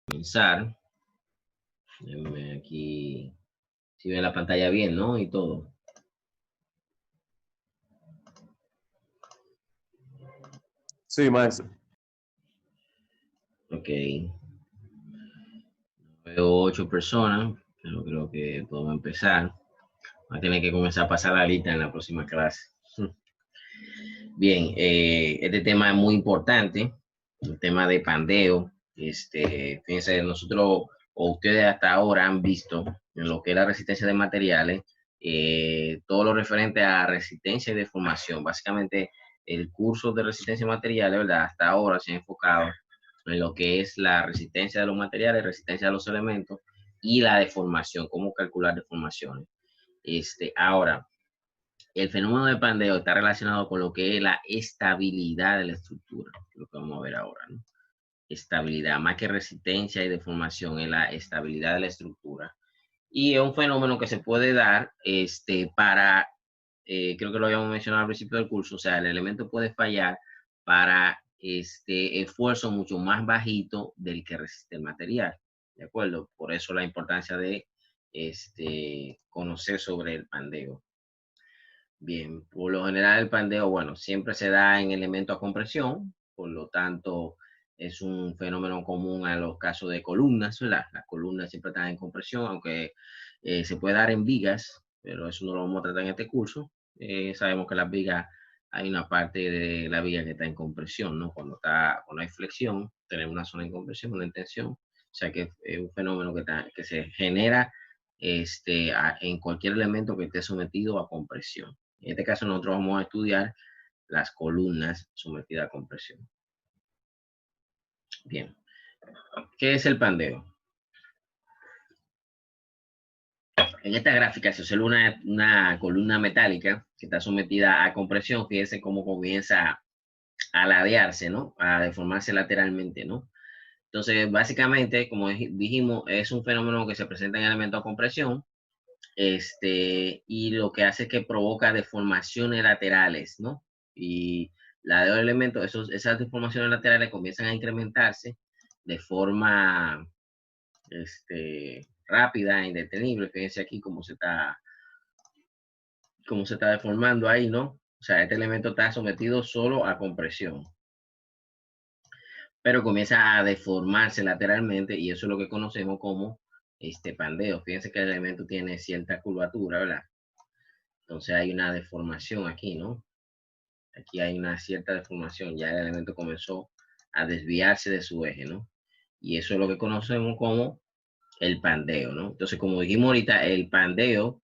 Comenzar. Déjenme aquí, si ven la pantalla bien, ¿no? Y todo. Sí, maestro. Ok. Veo 8 personas, pero creo que podemos empezar. Va a tener que comenzar a pasar la lista en la próxima clase. Bien, este tema es muy importante, el tema de pandeo. Fíjense, nosotros o ustedes hasta ahora han visto en lo que es la resistencia de materiales, todo lo referente a resistencia y deformación. Básicamente, el curso de resistencia de materiales, ¿verdad? Hasta ahora se ha enfocado en lo que es la resistencia de los materiales, resistencia de los elementos y la deformación, cómo calcular deformaciones. Ahora, el fenómeno de pandeo está relacionado con lo que es la estabilidad de la estructura, lo que vamos a ver ahora, ¿no? Estabilidad, más que resistencia y deformación, es la estabilidad de la estructura. Y es un fenómeno que se puede dar para, creo que lo habíamos mencionado al principio del curso, o sea, el elemento puede fallar para esfuerzo mucho más bajito del que resiste el material, ¿de acuerdo? Por eso la importancia de conocer sobre el pandeo. Bien, por lo general el pandeo, bueno, siempre se da en elementos a compresión, por lo tanto es un fenómeno común a los casos de columnas, ¿verdad? Las columnas siempre están en compresión, aunque se puede dar en vigas, pero eso no lo vamos a tratar en este curso. Sabemos que las vigas, hay una parte de la viga que está en compresión, ¿no? Cuando hay flexión, tenemos una zona en compresión, una en tensión, o sea que es un fenómeno que se genera en cualquier elemento que esté sometido a compresión. En este caso nosotros vamos a estudiar las columnas sometidas a compresión. Bien, ¿qué es el pandeo? En esta gráfica se observa una columna metálica que está sometida a compresión. Fíjense cómo comienza a ladearse, ¿no? A deformarse lateralmente, ¿no? Entonces, básicamente, como dijimos, es un fenómeno que se presenta en elementos a compresión, y lo que hace es que provoca deformaciones laterales, ¿no? Y la de los elementos, esas deformaciones laterales comienzan a incrementarse de forma rápida e indetenible. Fíjense aquí cómo se está deformando ahí, ¿no? O sea, este elemento está sometido solo a compresión, pero comienza a deformarse lateralmente y eso es lo que conocemos como pandeo. Fíjense que el elemento tiene cierta curvatura, ¿verdad? Entonces hay una deformación aquí, ¿no? Aquí hay una cierta deformación, ya el elemento comenzó a desviarse de su eje, ¿no? Y eso es lo que conocemos como el pandeo, ¿no? Entonces, como dijimos ahorita, el pandeo,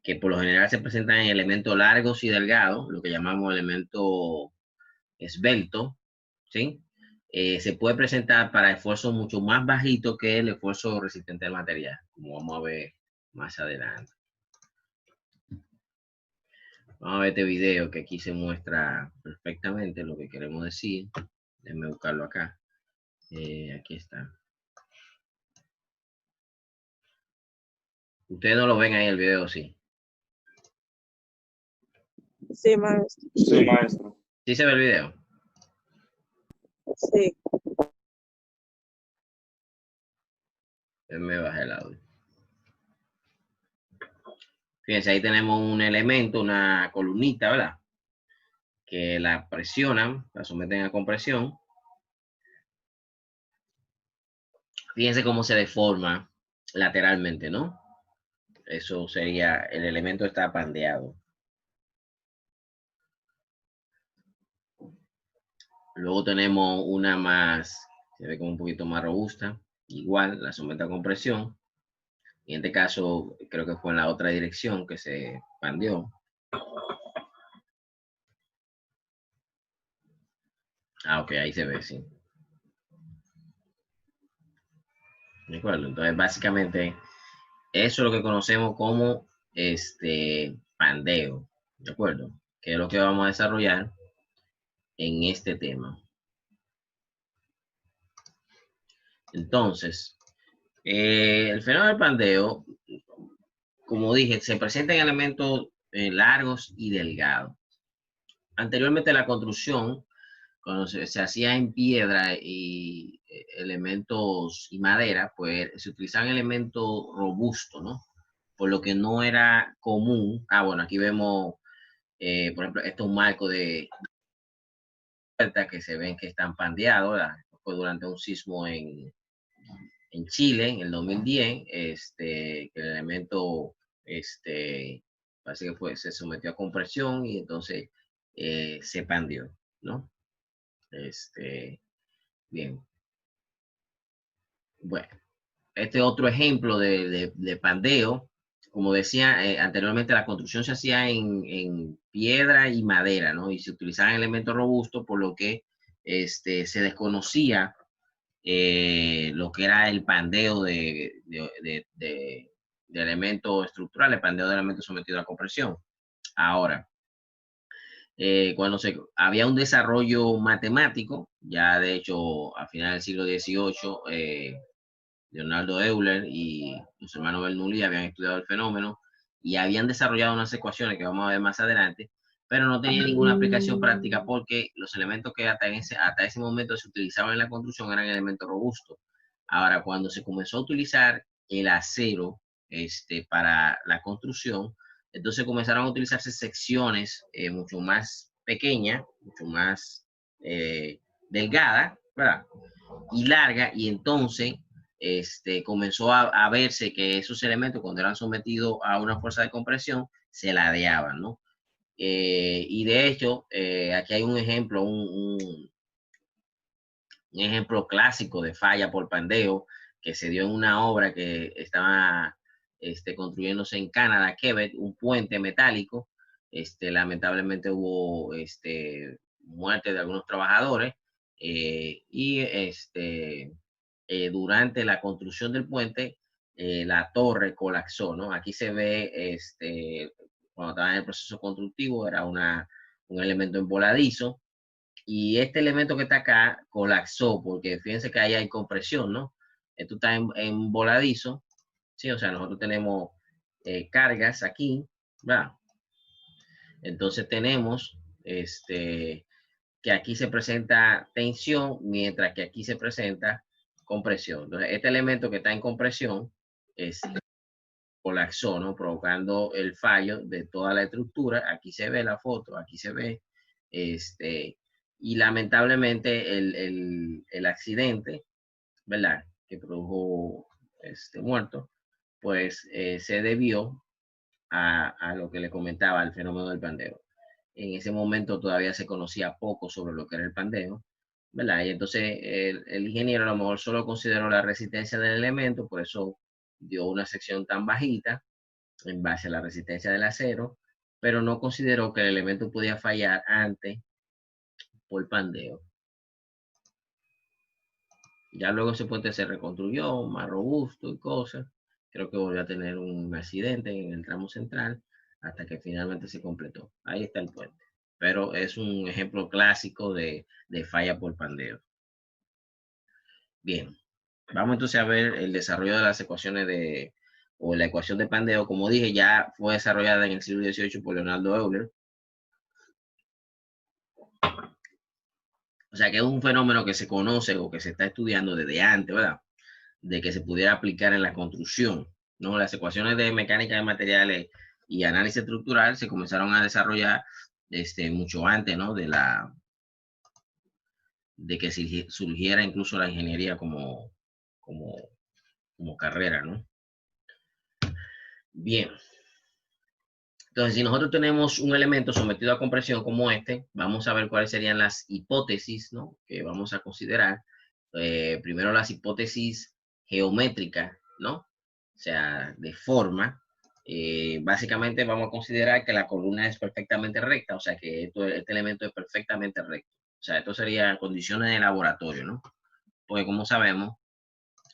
que por lo general se presenta en elementos largos y delgados, lo que llamamos elemento esbelto, ¿sí? Se puede presentar para esfuerzos mucho más bajitos que el esfuerzo resistente al material, como vamos a ver más adelante. Vamos a ver este video que aquí se muestra perfectamente lo que queremos decir. Déjenme buscarlo acá. Aquí está. Ustedes no lo ven ahí el video, sí. Sí, maestro. Sí, maestro. ¿Sí se ve el video? Sí. Déjenme bajar el audio. Fíjense, ahí tenemos un elemento, una columnita, ¿verdad? Que la presionan, la someten a compresión. Fíjense cómo se deforma lateralmente, ¿no? Eso sería, el elemento está pandeado. Luego tenemos una más, se ve como un poquito más robusta. Igual, la somete a compresión. Y en este caso, creo que fue en la otra dirección que se pandeó. Ah, ok, ahí se ve, sí. ¿De acuerdo? Entonces, básicamente, eso es lo que conocemos como pandeo. ¿De acuerdo? Que es lo que vamos a desarrollar en este tema. Entonces, el fenómeno del pandeo, como dije, se presenta en elementos largos y delgados. Anteriormente la construcción cuando se hacía en piedra y elementos y madera, pues se utilizaban elementos robustos, ¿no? Por lo que no era común. Ah, bueno, aquí vemos, por ejemplo, esto es un marco de puerta que se ven que están pandeados, ¿verdad? Fue durante un sismo en Chile en el 2010, que el elemento, parece que se sometió a compresión y entonces se pandeó, ¿no? Bien. Bueno, este otro ejemplo de pandeo, como decía anteriormente, la construcción se hacía en piedra y madera, ¿no? Y se utilizaban elementos robustos, por lo que se desconocía lo que era el pandeo de elementos estructurales, el pandeo de elementos sometidos a compresión. Ahora, cuando había un desarrollo matemático, ya de hecho a finales del siglo XVIII, Leonardo Euler y los hermanos Bernoulli habían estudiado el fenómeno y habían desarrollado unas ecuaciones que vamos a ver más adelante, pero no tenían ninguna aplicación práctica porque los elementos que hasta ese momento se utilizaban en la construcción eran elementos robustos. Ahora, cuando se comenzó a utilizar el acero para la construcción, entonces comenzaron a utilizarse secciones mucho más pequeñas, mucho más delgadas, ¿verdad? Y largas, y entonces comenzó a verse que esos elementos, cuando eran sometidos a una fuerza de compresión, se ladeaban, ¿no? Y de hecho, aquí hay un ejemplo, un ejemplo clásico de falla por pandeo que se dio en una obra que estaba construyéndose en Canadá, Quebec, un puente metálico. Lamentablemente hubo muerte de algunos trabajadores y durante la construcción del puente la torre colapsó, ¿no? Aquí se ve, cuando estaba en el proceso constructivo, era un elemento emboladizo y este elemento que está acá colapsó porque fíjense que ahí hay compresión, ¿no? Esto está en voladizo, ¿sí? O sea, nosotros tenemos cargas aquí, ¿verdad? Entonces tenemos que aquí se presenta tensión, mientras que aquí se presenta compresión. Entonces, este elemento que está en compresión colapsó, ¿no? Provocando el fallo de toda la estructura. Aquí se ve la foto, aquí se ve, y lamentablemente el accidente, ¿verdad? Que produjo muerto, pues se debió a lo que le comentaba, el fenómeno del pandeo. En ese momento todavía se conocía poco sobre lo que era el pandeo, ¿verdad? Y entonces el ingeniero a lo mejor solo consideró la resistencia del elemento, por eso dio una sección tan bajita en base a la resistencia del acero, pero no consideró que el elemento podía fallar antes por pandeo. Ya luego ese puente se reconstruyó, más robusto y cosas. Creo que volvió a tener un accidente en el tramo central hasta que finalmente se completó. Ahí está el puente. Pero es un ejemplo clásico de falla por pandeo. Bien, vamos entonces a ver el desarrollo de las ecuaciones o la ecuación de pandeo. Como dije, ya fue desarrollada en el siglo XVIII por Leonardo Euler. O sea que es un fenómeno que se conoce o que se está estudiando desde antes, ¿verdad? De que se pudiera aplicar en la construcción, ¿no? Las ecuaciones de mecánica de materiales y análisis estructural se comenzaron a desarrollar mucho antes, ¿no? De que surgiera incluso la ingeniería como carrera, ¿no? Bien. Entonces, si nosotros tenemos un elemento sometido a compresión como vamos a ver cuáles serían las hipótesis, ¿no? Que vamos a considerar. Primero las hipótesis geométricas, ¿no? O sea, de forma. Básicamente vamos a considerar que la columna es perfectamente recta, o sea que este elemento es perfectamente recto. O sea, esto sería condiciones de laboratorio, ¿no? Porque como sabemos,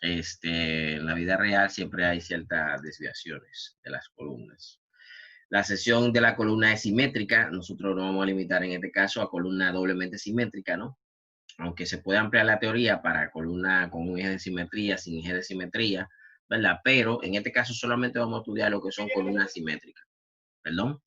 en la vida real siempre hay ciertas desviaciones de las columnas. La sección de la columna es simétrica. Nosotros nos vamos a limitar en este caso a columna doblemente simétrica, ¿no? Aunque se puede ampliar la teoría para columna con un eje de simetría, sin eje de simetría, ¿verdad? Pero en este caso solamente vamos a estudiar lo que son columnas simétricas. ¿Perdón?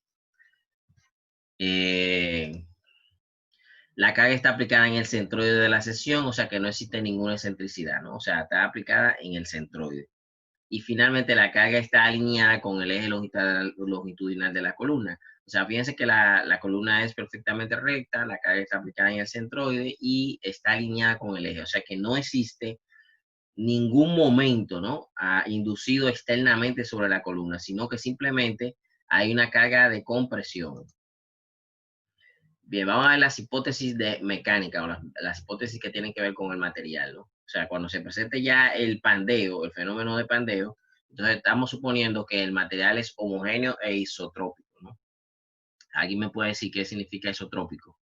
La carga está aplicada en el centroide de la sección, o sea que no existe ninguna excentricidad, ¿no? O sea, está aplicada en el centroide. Y finalmente la carga está alineada con el eje longitudinal de la columna. O sea, fíjense que la columna es perfectamente recta, la carga está aplicada en el centroide y está alineada con el eje. O sea que no existe ningún momento, ¿no? Inducido externamente sobre la columna, sino que simplemente hay una carga de compresión. Bien, vamos a ver las hipótesis de mecánica o las hipótesis que tienen que ver con el material, ¿no? O sea, cuando se presente ya el pandeo, el fenómeno de pandeo, entonces estamos suponiendo que el material es homogéneo e isotrópico, ¿no? ¿Alguien me puede decir qué significa isotrópico?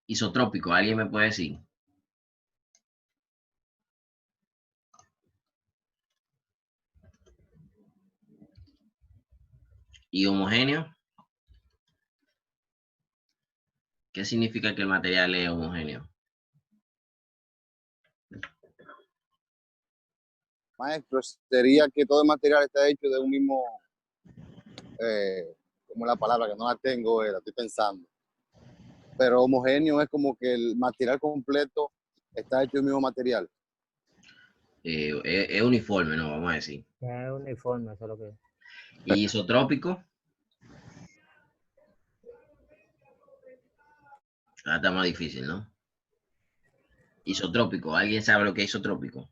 Isotrópico, ¿alguien me puede decir? ¿Y homogéneo? ¿Qué significa que el material es homogéneo? Maestro, sería que todo el material está hecho de un mismo, como la palabra que no la tengo, la estoy pensando. Pero homogéneo es como que el material completo está hecho del mismo material. Es uniforme, ¿no? Vamos a decir. Es uniforme, eso es lo que es. ¿Y isotrópico? Ah, está más difícil, ¿no? Isotrópico, ¿alguien sabe lo que es isotrópico?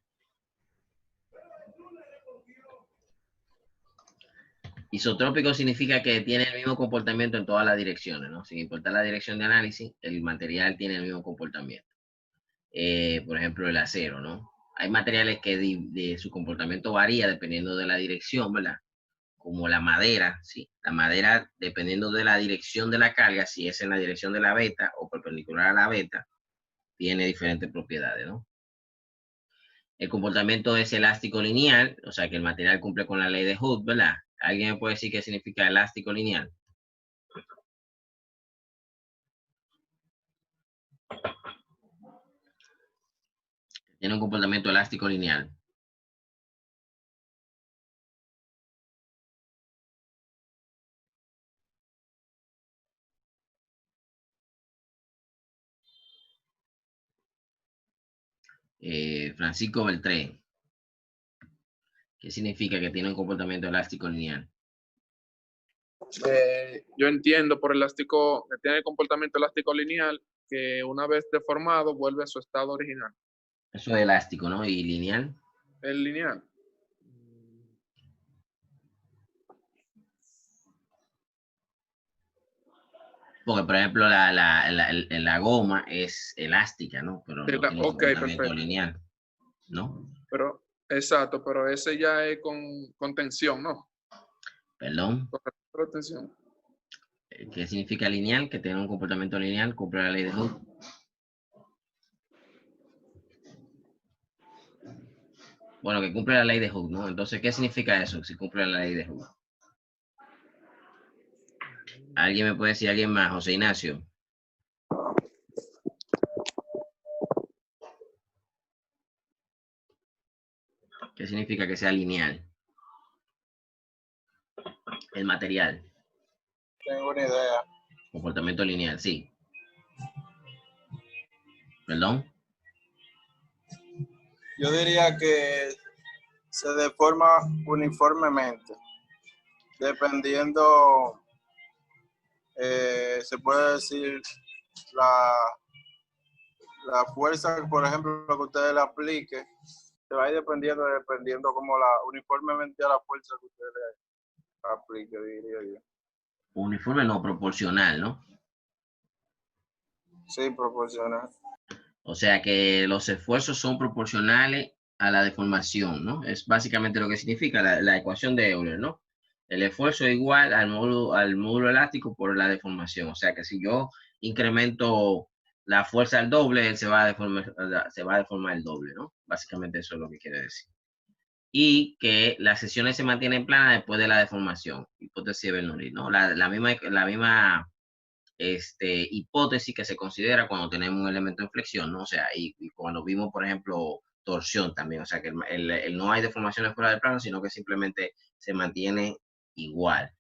Isotrópico significa que tiene el mismo comportamiento en todas las direcciones, ¿no? Sin importar la dirección de análisis, el material tiene el mismo comportamiento. Por ejemplo, el acero, ¿no? Hay materiales que su comportamiento varía dependiendo de la dirección, ¿verdad? Como la madera, ¿sí? La madera, dependiendo de la dirección de la carga, si es en la dirección de la beta o perpendicular a la beta, tiene diferentes propiedades, ¿no? El comportamiento es elástico lineal, o sea que el material cumple con la ley de Hooke, ¿verdad? ¿Alguien me puede decir qué significa elástico lineal? Tiene un comportamiento elástico lineal. Francisco Beltré. ¿Qué significa que tiene un comportamiento elástico lineal? Yo entiendo por elástico, que tiene comportamiento elástico lineal, que una vez deformado vuelve a su estado original. Eso es elástico, ¿no? ¿Y lineal? El lineal. Porque, por ejemplo, la goma es elástica, ¿no? Pero no tiene comportamiento perfecto. lineal, ¿no? Pero, exacto, pero ese ya es con tensión, ¿no? Perdón. Con tensión. ¿Qué significa lineal? Que tiene un comportamiento lineal, cumple la ley de Hooke. Bueno, que cumple la ley de Hooke, ¿no? Entonces, ¿qué significa eso? Si cumple la ley de Hooke. ¿Alguien me puede decir, alguien más? José Ignacio. ¿Qué significa que sea lineal? El material. Tengo una idea. Comportamiento lineal, sí. ¿Perdón? Yo diría que se deforma uniformemente, dependiendo, se puede decir, la fuerza, por ejemplo, que usted le aplique, se va a ir dependiendo como uniformemente a la fuerza que usted le aplique, diría yo. Uniforme no, proporcional, ¿no? Sí, proporcional. O sea que los esfuerzos son proporcionales a la deformación, ¿no? Es básicamente lo que significa la ecuación de Euler, ¿no? El esfuerzo es igual al módulo elástico por la deformación. O sea que si yo incremento la fuerza al doble, él se va a deformar el doble, ¿no? Básicamente eso es lo que quiere decir. Y que las secciones se mantienen planas después de la deformación. Hipótesis de Bernoulli, ¿no? La misma hipótesis que se considera cuando tenemos un elemento de flexión, ¿no? O sea, y cuando vimos, por ejemplo, torsión también, o sea, que no hay deformaciones fuera del plano, sino que simplemente se mantiene igual.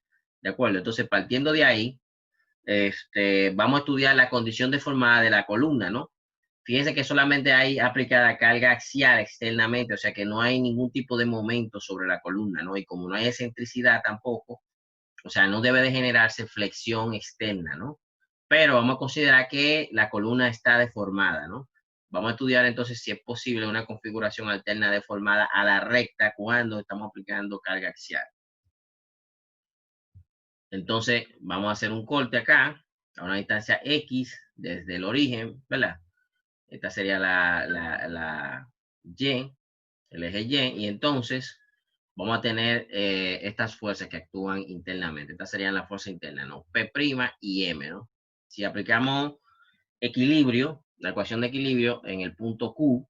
¿De acuerdo? Entonces, partiendo de ahí, vamos a estudiar la condición deformada de la columna, ¿no? Fíjense que solamente hay aplicada carga axial externamente, o sea que no hay ningún tipo de momento sobre la columna, ¿no? Y como no hay excentricidad tampoco, o sea, no debe de generarse flexión externa, ¿no? Pero vamos a considerar que la columna está deformada, ¿no? Vamos a estudiar entonces si es posible una configuración alterna deformada a la recta cuando estamos aplicando carga axial. Entonces, vamos a hacer un corte acá, a una distancia X desde el origen, ¿verdad? Esta sería la Y, el eje Y, y entonces vamos a tener estas fuerzas que actúan internamente. Estas serían las fuerzas internas, ¿no? P' y M, ¿no? Si aplicamos equilibrio, la ecuación de equilibrio en el punto Q,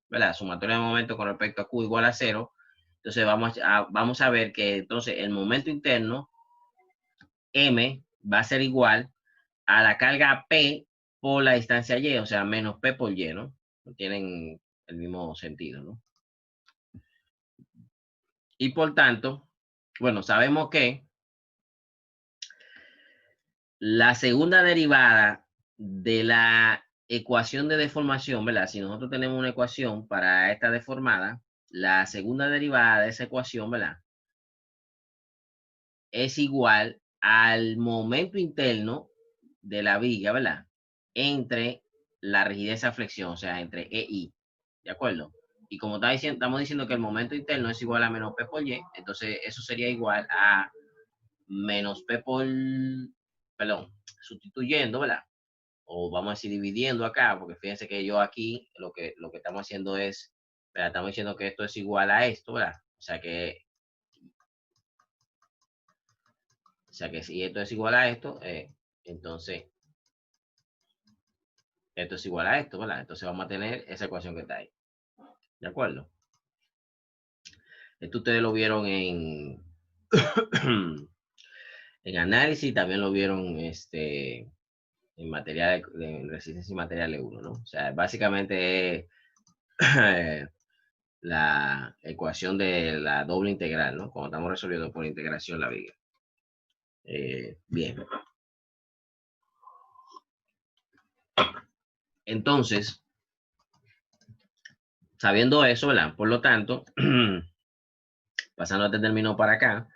¿verdad? Sumatoria de momento con respecto a Q igual a 0. Entonces vamos a ver que entonces el momento interno M va a ser igual a la carga P por la distancia Y, o sea, menos P por Y, ¿no? Tienen el mismo sentido, ¿no? Y por tanto, bueno, sabemos que la segunda derivada de la ecuación de deformación, ¿verdad? Si nosotros tenemos una ecuación para esta deformada, la segunda derivada de esa ecuación, ¿verdad? Es igual al momento interno de la viga, ¿verdad? Entre la rigidez a flexión, o sea, entre E y I, ¿de acuerdo? Y como estamos diciendo que el momento interno es igual a menos P por Y, entonces eso sería igual a menos P por, perdón, sustituyendo, ¿verdad? O vamos a decir dividiendo acá, porque fíjense que yo aquí lo que estamos haciendo es, ¿verdad? Estamos diciendo que esto es igual a esto, ¿verdad? O sea que si esto es igual a esto, entonces esto es igual a esto, ¿verdad? Entonces vamos a tener esa ecuación que está ahí. ¿De acuerdo? Esto ustedes lo vieron en, en análisis, también lo vieron en material de resistencia y materiales 1, ¿no? O sea, básicamente es la ecuación de la doble integral, ¿no? Cuando estamos resolviendo por integración la viga. Bien. Entonces, sabiendo eso, ¿verdad? Por lo tanto, pasando este término para acá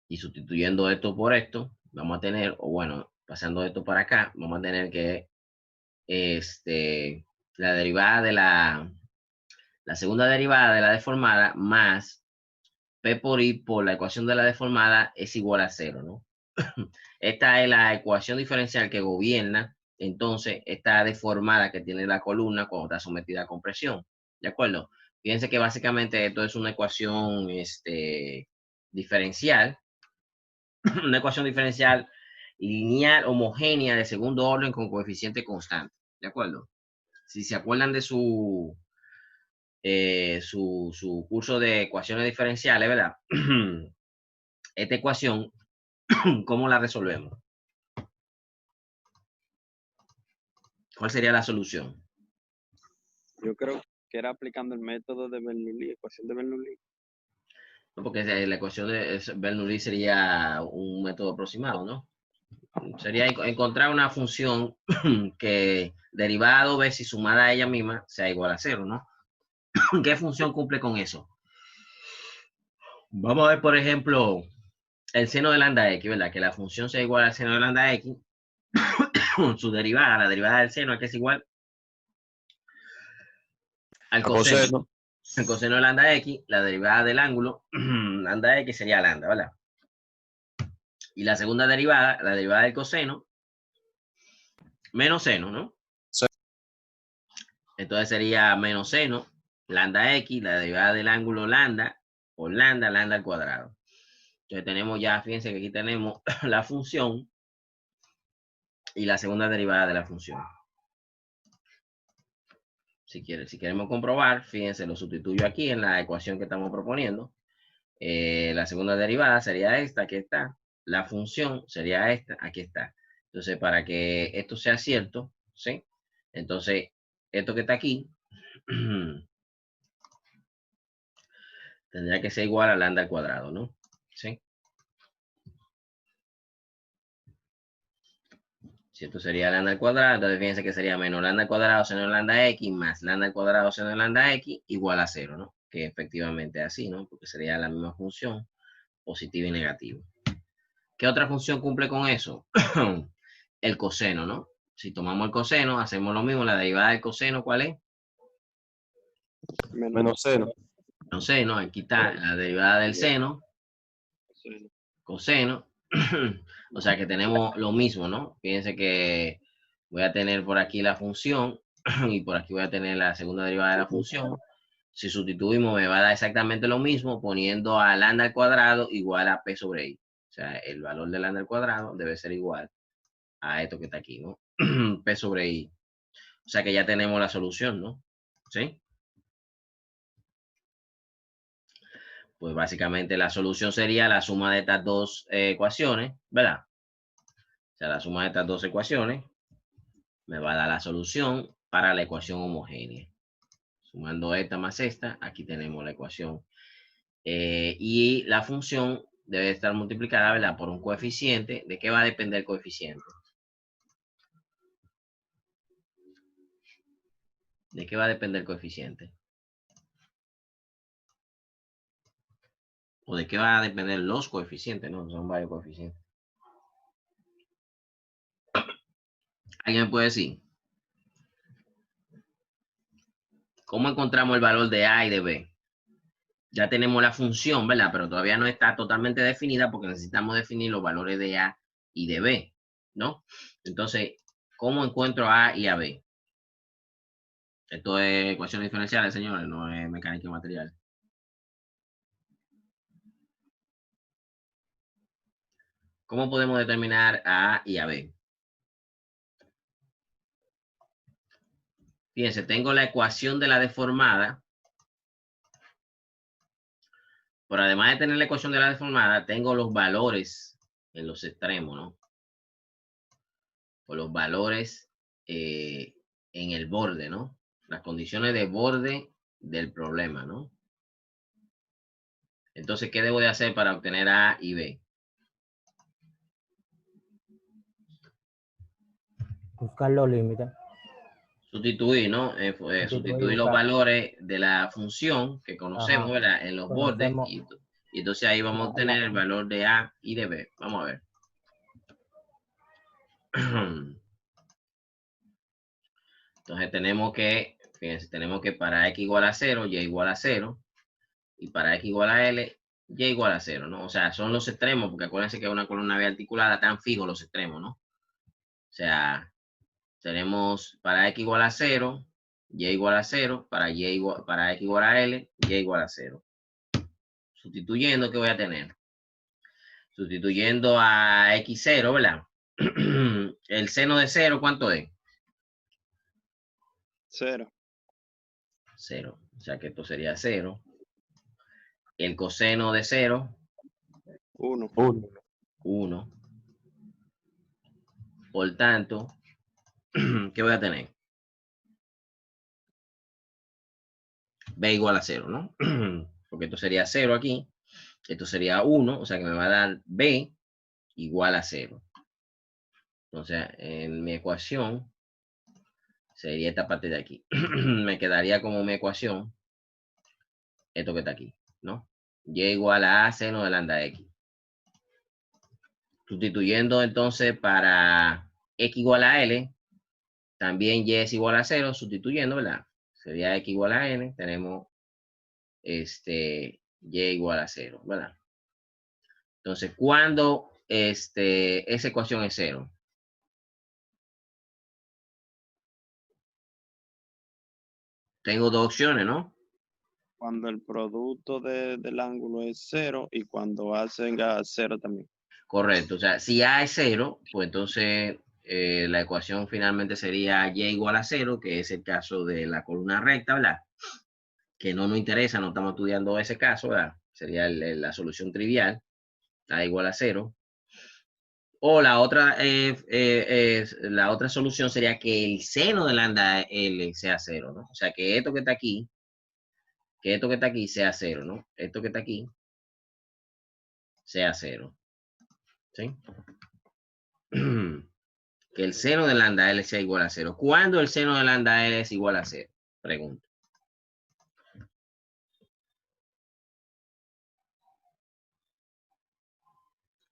y sustituyendo esto por esto, vamos a tener, o bueno, pasando esto para acá, vamos a tener que la derivada de la segunda derivada de la deformada más P por I por la ecuación de la deformada es igual a 0, ¿no? Esta es la ecuación diferencial que gobierna entonces esta deformada que tiene la columna cuando está sometida a compresión. ¿De acuerdo? Fíjense que básicamente esto es una ecuación diferencial, una ecuación diferencial lineal homogénea de segundo orden con coeficiente constante. ¿De acuerdo? Si se acuerdan de su curso de ecuaciones diferenciales, ¿verdad? Esta ecuación, ¿cómo la resolvemos? ¿Cuál sería la solución? Yo creo que era aplicando el método de Bernoulli, ecuación de Bernoulli. No, porque la ecuación de Bernoulli sería un método aproximado, ¿no? Sería encontrar una función que derivada a 2 veces y sumada a ella misma sea igual a 0, ¿no? ¿Qué función cumple con eso? Vamos a ver, por ejemplo, el seno de lambda x, ¿verdad? Que la función sea igual al seno de lambda x, su derivada, la derivada del seno, que es igual al coseno. El coseno de lambda x, la derivada del ángulo, lambda x sería lambda, ¿verdad? Y la segunda derivada, la derivada del coseno, menos seno, ¿no? Sí. Entonces sería menos seno, lambda x, la derivada del ángulo lambda, por lambda, lambda al cuadrado. Entonces tenemos ya, fíjense que aquí tenemos la función y la segunda derivada de la función. Si queremos comprobar, fíjense, lo sustituyo aquí en la ecuación que estamos proponiendo. La segunda derivada sería esta, aquí está. La función sería esta, aquí está. Entonces, para que esto sea cierto, ¿sí? Entonces, esto que está aquí tendría que ser igual a lambda al cuadrado, ¿no? ¿Sí? Si esto sería lambda al cuadrado, entonces fíjense que sería menos lambda al cuadrado seno de lambda x más lambda al cuadrado seno de lambda x igual a 0, ¿no? Que efectivamente es así, ¿no? Porque sería la misma función, positivo y negativo. ¿Qué otra función cumple con eso? El coseno, ¿no? Si tomamos el coseno, hacemos lo mismo. La derivada del coseno, ¿cuál es? Menos seno. No sé, ¿no? Aquí está la derivada del seno, seno. coseno. O sea que tenemos lo mismo, ¿no? Fíjense que voy a tener por aquí la función y por aquí voy a tener la segunda derivada de la función. Si sustituimos me va a dar exactamente lo mismo poniendo a lambda al cuadrado igual a p sobre i. O sea, el valor de lambda al cuadrado debe ser igual a esto que está aquí, ¿no? P sobre i. O sea que ya tenemos la solución, ¿no? ¿Sí? Pues básicamente la solución sería la suma de estas dos ecuaciones, ¿verdad? O sea, la suma de estas dos ecuaciones me va a dar la solución para la ecuación homogénea. Sumando esta más esta, aquí tenemos la ecuación. Y la función debe estar multiplicada, ¿verdad? Por un coeficiente. ¿De qué va a depender el coeficiente? ¿De qué va a depender el coeficiente? ¿O de qué va a depender los coeficientes? No, son varios coeficientes. ¿Alguien me puede decir? ¿Cómo encontramos el valor de A y de B? Ya tenemos la función, ¿verdad? Pero todavía no está totalmente definida porque necesitamos definir los valores de A y de B, ¿no? Entonces, ¿cómo encuentro A y a B? Esto es ecuaciones diferenciales, señores, no es mecánica material. ¿Cómo podemos determinar a A y a B? Fíjense, tengo la ecuación de la deformada. Pero además de tener la ecuación de la deformada, tengo los valores en los extremos, ¿no? O los valores en el borde, ¿no? Las condiciones de borde del problema, ¿no? Entonces, ¿qué debo de hacer para obtener A y B? Buscar los límites. Sustituir, ¿no? Sustituir los buscar. valores de la función que conocemos, Ajá. ¿verdad? En los bordes. Y entonces ahí vamos a obtener el valor de A y de B. Vamos a ver. Entonces tenemos que, fíjense, tenemos que para x igual a 0, y igual a 0. Y para x igual a L, y igual a 0, ¿no? O sea, son los extremos, porque acuérdense que una columna B articulada tan fijo los extremos, ¿no? O sea, tenemos para x igual a 0, y igual a 0, para x igual a L, y igual a 0. Sustituyendo, ¿qué voy a tener? Sustituyendo a x0, ¿verdad? El seno de 0, ¿cuánto es? 0. 0. O sea que esto sería 0. El coseno de 0, 1. 1. Por tanto, ¿qué voy a tener? B igual a 0, ¿no? Porque esto sería 0 aquí. Esto sería 1, o sea que me va a dar B igual a 0. Entonces, en mi ecuación sería esta parte de aquí. Me quedaría como mi ecuación esto que está aquí, ¿no? Y igual a seno de lambda x. Sustituyendo entonces para x igual a L, también y es igual a 0, sustituyendo, ¿verdad? Sería x igual a n, tenemos y igual a 0, ¿verdad? Entonces, cuando esa ecuación es 0, tengo dos opciones, ¿no? Cuando el producto del ángulo es 0 y cuando hacen a 0 también. Correcto, o sea, si A es 0, pues entonces la ecuación finalmente sería y igual a 0, que es el caso de la columna recta, ¿verdad? Que no nos interesa, no estamos estudiando ese caso, ¿verdad? Sería la solución trivial, A igual a 0. O la otra solución sería que el seno de lambda L sea 0, ¿no? O sea, que esto que está aquí, sea 0, ¿no? Esto que está aquí sea 0. ¿Sí? Que el seno de lambda L sea igual a 0. ¿Cuándo el seno de lambda L es igual a 0? Pregunta.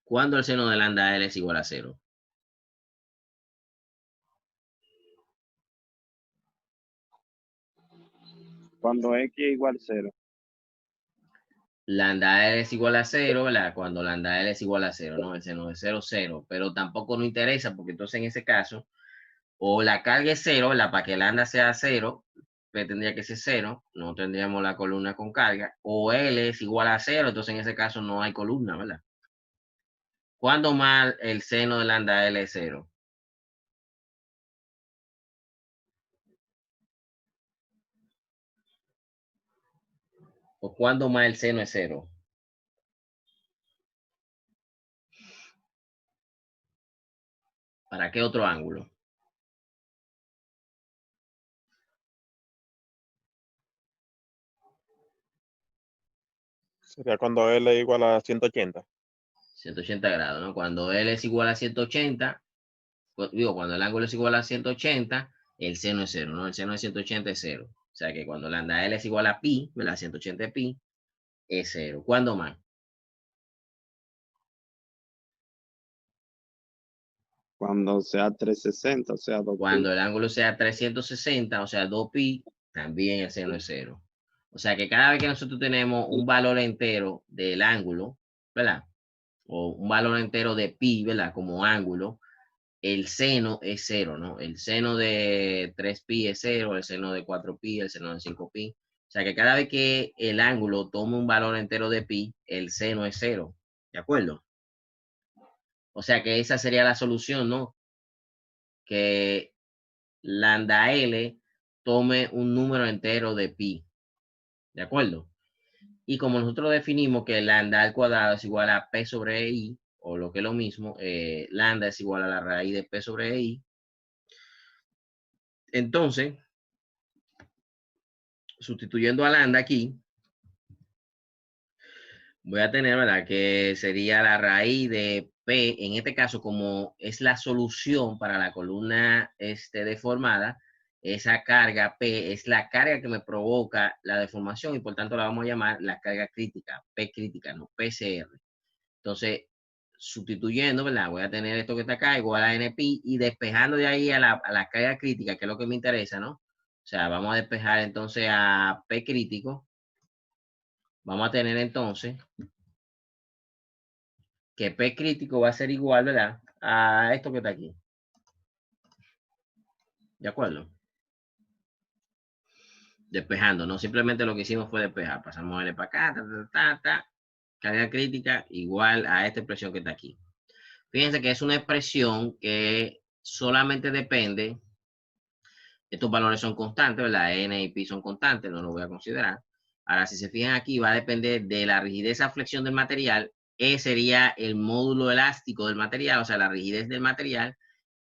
¿Cuándo el seno de lambda L es igual a 0? Cuando X es igual a 0. Lambda L es igual a 0, ¿verdad? Cuando lambda L es igual a 0, ¿no? El seno de 0, 0. Pero tampoco nos interesa porque entonces en ese caso, o la carga es 0, ¿verdad? Para que lambda sea 0, pues tendría que ser 0. No tendríamos la columna con carga. O L es igual a 0, entonces en ese caso no hay columna, ¿verdad? ¿Cuándo más el seno de lambda L es 0? ¿O cuándo más el seno es 0? ¿Para qué otro ángulo? Sería cuando L es igual a 180. 180 grados, ¿no? Cuando L es igual a 180, digo, cuando el ángulo es igual a 180, el seno es 0, ¿no? El seno de 180 es 0. O sea que cuando lambda L es igual a pi, ¿verdad? 180 pi, es 0. ¿Cuándo más? Cuando sea 360, o sea 2pi. Cuando el ángulo sea 360, o sea 2pi, también el seno es 0. O sea que cada vez que nosotros tenemos un valor entero del ángulo, ¿verdad? O un valor entero de pi, ¿verdad? Como ángulo, el seno es 0, ¿no? El seno de 3pi es 0, el seno de 4pi, el seno de 5pi. O sea que cada vez que el ángulo toma un valor entero de pi, el seno es 0. ¿De acuerdo? O sea que esa sería la solución, ¿no? Que lambda L tome un número entero de pi. ¿De acuerdo? Y como nosotros definimos que lambda al cuadrado es igual a p sobre i, o lo que es lo mismo, lambda es igual a la raíz de p sobre i. Entonces, sustituyendo a lambda aquí, voy a tener, ¿verdad? Que sería la raíz de P, en este caso, como es la solución para la columna deformada, esa carga P es la carga que me provoca la deformación y por tanto la vamos a llamar la carga crítica, P crítica, no PCR. Entonces, sustituyendo, ¿verdad? Voy a tener esto que está acá igual a NP y despejando de ahí a la carga crítica, que es lo que me interesa, ¿no? O sea, vamos a despejar entonces a P crítico. Vamos a tener entonces que P crítico va a ser igual, ¿verdad? A esto que está aquí. ¿De acuerdo? Despejando, no simplemente lo que hicimos fue despejar. Pasamos L para acá, carga crítica igual a esta expresión que está aquí. Fíjense que es una expresión que solamente depende, estos valores son constantes, ¿verdad? N y pi son constantes, no lo voy a considerar. Ahora, si se fijan aquí, va a depender de la rigidez a flexión del material. E sería el módulo elástico del material, o sea, la rigidez del material.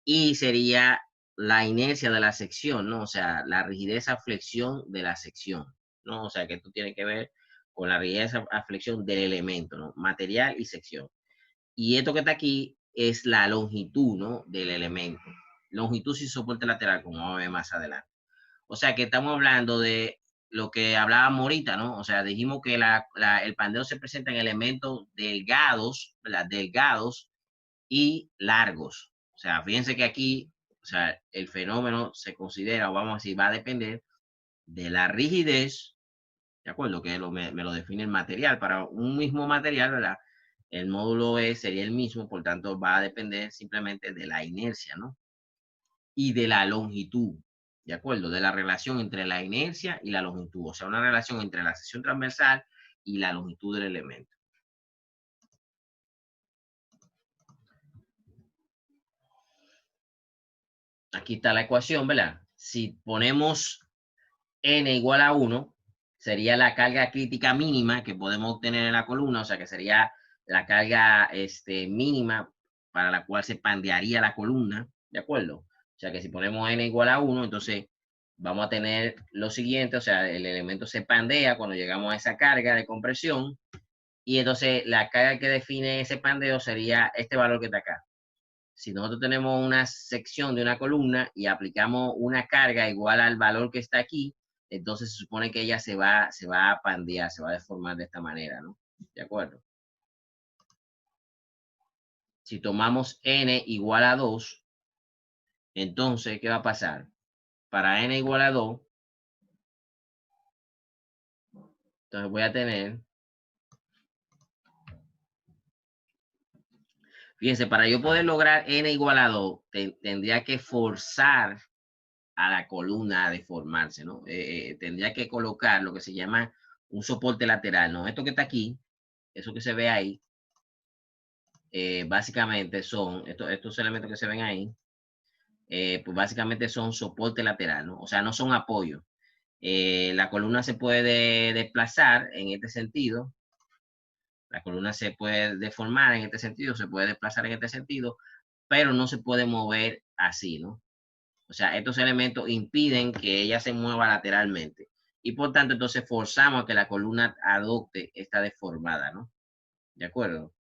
Y sería la inercia de la sección, ¿no? O sea, la rigidez a flexión de la sección, ¿no? O sea, que esto tiene que ver con la rigidez a flexión del elemento, ¿no? Material y sección. Y esto que está aquí es la longitud, ¿no? Del elemento. Longitud sin soporte lateral, como vamos a ver más adelante. O sea, que estamos hablando de lo que hablábamos ahorita, ¿no? O sea, dijimos que el pandeo se presenta en elementos delgados, ¿verdad? Delgados y largos. O sea, fíjense que aquí, o sea, el fenómeno se considera, o vamos a decir, va a depender de la rigidez, ¿de acuerdo? Que me lo define el material. Para un mismo material, ¿verdad? El módulo E sería el mismo, por tanto, va a depender simplemente de la inercia, ¿no? Y de la longitud, ¿de acuerdo? De la relación entre la inercia y la longitud. O sea, una relación entre la sección transversal y la longitud del elemento. Aquí está la ecuación, ¿verdad? Si ponemos n igual a 1, sería la carga crítica mínima que podemos obtener en la columna, o sea que sería la carga mínima para la cual se pandearía la columna, ¿de acuerdo? O sea que si ponemos n igual a 1, entonces vamos a tener lo siguiente, o sea, el elemento se pandea cuando llegamos a esa carga de compresión Y entonces la carga que define ese pandeo sería este valor que está acá. Si nosotros tenemos una sección de una columna y aplicamos una carga igual al valor que está aquí, entonces se supone que ella se va a pandear, se va a deformar de esta manera, ¿no? ¿De acuerdo? Si tomamos n igual a 2, entonces, ¿qué va a pasar? Para n igual a 2, entonces voy a tener, fíjense, para yo poder lograr n igual a 2, tendría que forzar a la columna a deformarse, ¿no? Tendría que colocar lo que se llama un soporte lateral, ¿no? Esto que está aquí, eso que se ve ahí, básicamente son, estos elementos que se ven ahí, pues básicamente son soporte lateral, ¿no? O sea, no son apoyos. La columna se puede desplazar en este sentido. La columna se puede deformar en este sentido, se puede desplazar en este sentido, pero no se puede mover así, ¿no? O sea, estos elementos impiden que ella se mueva lateralmente. Y por tanto, entonces forzamos a que la columna adopte esta deformada, ¿no? ¿De acuerdo?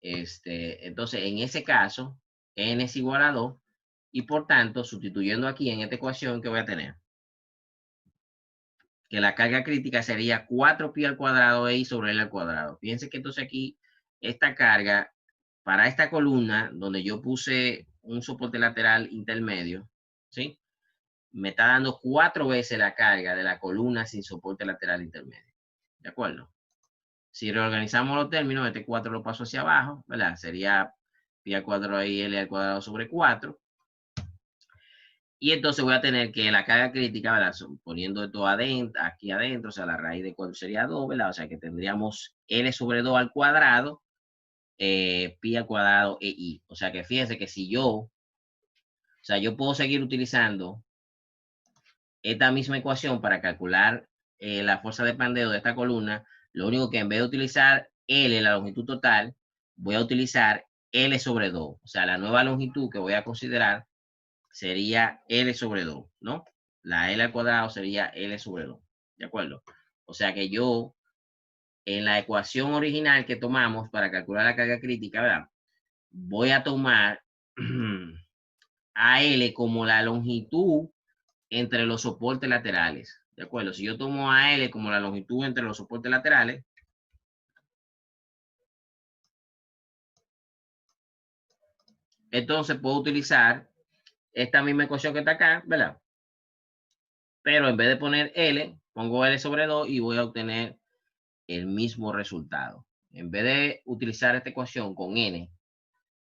Entonces, en ese caso, n es igual a 2. Y por tanto, sustituyendo aquí en esta ecuación, ¿qué voy a tener? Que la carga crítica sería 4pi al cuadrado i sobre l al cuadrado. Fíjense que entonces aquí, esta carga, para esta columna, donde yo puse un soporte lateral intermedio, ¿sí? Me está dando 4 veces la carga de la columna sin soporte lateral intermedio. ¿De acuerdo? Si reorganizamos los términos, este 4 lo paso hacia abajo, ¿verdad? Sería pi al cuadrado i l al cuadrado sobre 4. Y entonces voy a tener que la carga crítica, ¿verdad? Poniendo esto adentro, aquí adentro, o sea, la raíz de 4 sería 2, ¿verdad? O sea, que tendríamos L sobre 2 al cuadrado, pi al cuadrado e i. O sea, que fíjense que si yo puedo seguir utilizando esta misma ecuación para calcular la fuerza de pandeo de esta columna, lo único que en vez de utilizar L, la longitud total, voy a utilizar L sobre 2. O sea, la nueva longitud que voy a considerar sería L sobre 2, ¿no? La L al cuadrado sería L sobre 2, ¿de acuerdo? O sea que yo, en la ecuación original que tomamos para calcular la carga crítica, ¿verdad? Voy a tomar a L como la longitud entre los soportes laterales, ¿de acuerdo? Si yo tomo a L como la longitud entre los soportes laterales, entonces puedo utilizar esta misma ecuación que está acá, ¿verdad? Pero en vez de poner L, pongo L sobre 2 y voy a obtener el mismo resultado. En vez de utilizar esta ecuación con N,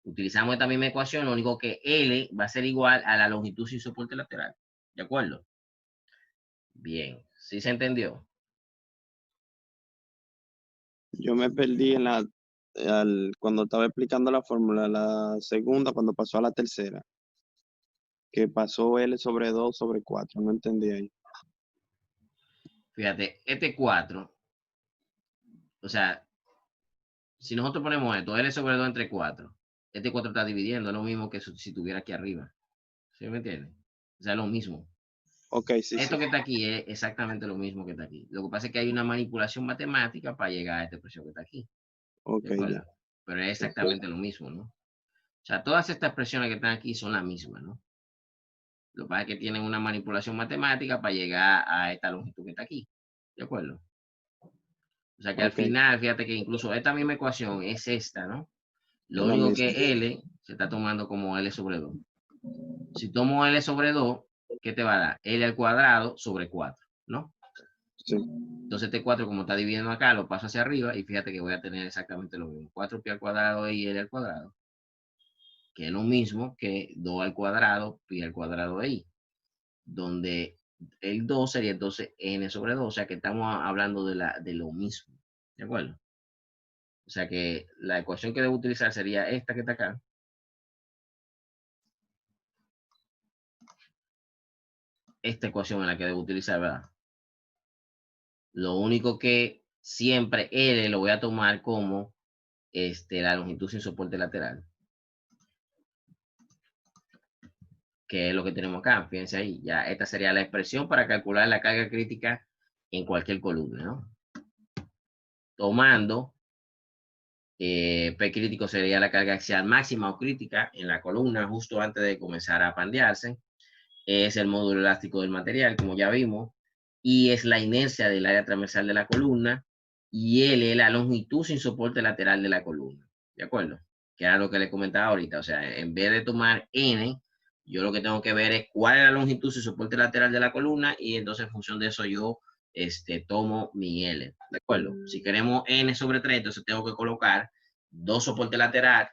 utilizamos esta misma ecuación, lo único que L va a ser igual a la longitud sin soporte lateral. ¿De acuerdo? Bien, ¿sí se entendió? Yo me perdí cuando estaba explicando la fórmula, la segunda, cuando pasó a la tercera, que pasó L sobre 2 sobre 4, no entendí ahí. Fíjate, este 4, o sea, si nosotros ponemos esto, L sobre 2 entre 4, este 4 está dividiendo, es lo mismo que si tuviera aquí arriba. ¿Sí me entienden? O sea, es lo mismo. Ok, sí, Esto sí. que está aquí es exactamente lo mismo que está aquí. Lo que pasa es que hay una manipulación matemática para llegar a esta expresión que está aquí. Ok, ¿De acuerdo? ya. Pero es exactamente lo mismo, ¿no? O sea, todas estas expresiones que están aquí son las mismas, ¿no? Lo que pasa es que tienen una manipulación matemática para llegar a esta longitud que está aquí. ¿De acuerdo? O sea que al Ok, final, fíjate que incluso esta misma ecuación es esta, ¿no? Lo es la único misma. que L se está tomando como L sobre 2. Si tomo L sobre 2, ¿qué te va a dar? L al cuadrado sobre 4, ¿no? Sí. Entonces este 4, como está dividiendo acá, lo paso hacia arriba y fíjate que voy a tener exactamente lo mismo. 4pi al cuadrado y L al cuadrado, que es lo mismo que 2 al cuadrado, pi al cuadrado de i, donde el 2 sería entonces n sobre 2, o sea que estamos hablando de lo mismo, ¿de acuerdo? O sea que la ecuación que debo utilizar sería esta que está acá. Esta ecuación es la que debo utilizar, ¿verdad? Lo único que siempre L lo voy a tomar como la longitud sin soporte lateral, que es lo que tenemos acá. Fíjense ahí, ya esta sería la expresión para calcular la carga crítica en cualquier columna, ¿no? Tomando P crítico sería la carga axial máxima o crítica en la columna justo antes de comenzar a pandearse. E es el módulo elástico del material, como ya vimos. Y es la inercia del área transversal de la columna. Y L es la longitud sin soporte lateral de la columna. ¿De acuerdo? Que era lo que le comentaba ahorita. O sea, en vez de tomar N, yo lo que tengo que ver es cuál es la longitud sin soporte lateral de la columna. Y entonces en función de eso yo tomo mi L. ¿De acuerdo? Si queremos N sobre 3, entonces tengo que colocar 2 soportes laterales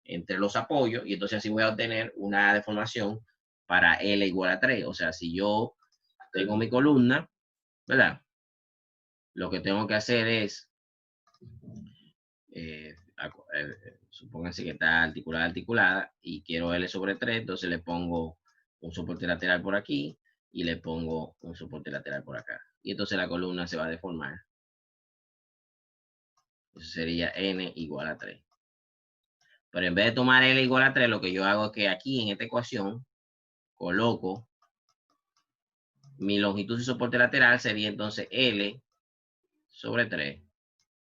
entre los apoyos. Y entonces así voy a obtener una deformación para L igual a 3. O sea, si yo tengo mi columna, ¿verdad? Lo que tengo que hacer es, supónganse que está articulada, y quiero L sobre 3, entonces le pongo un soporte lateral por aquí y le pongo un soporte lateral por acá. Y entonces la columna se va a deformar. Eso sería N igual a 3. Pero en vez de tomar L igual a 3, lo que yo hago es que aquí en esta ecuación coloco mi longitud y soporte lateral sería entonces L sobre 3.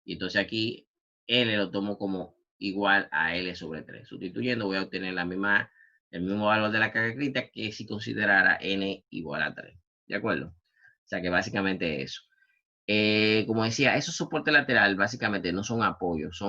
Y entonces aquí L lo tomo como igual a L sobre 3. Sustituyendo voy a obtener el mismo valor de la carga crítica que si considerara N igual a 3. ¿De acuerdo? O sea que básicamente eso. Como decía, esos soportes laterales básicamente no son apoyos,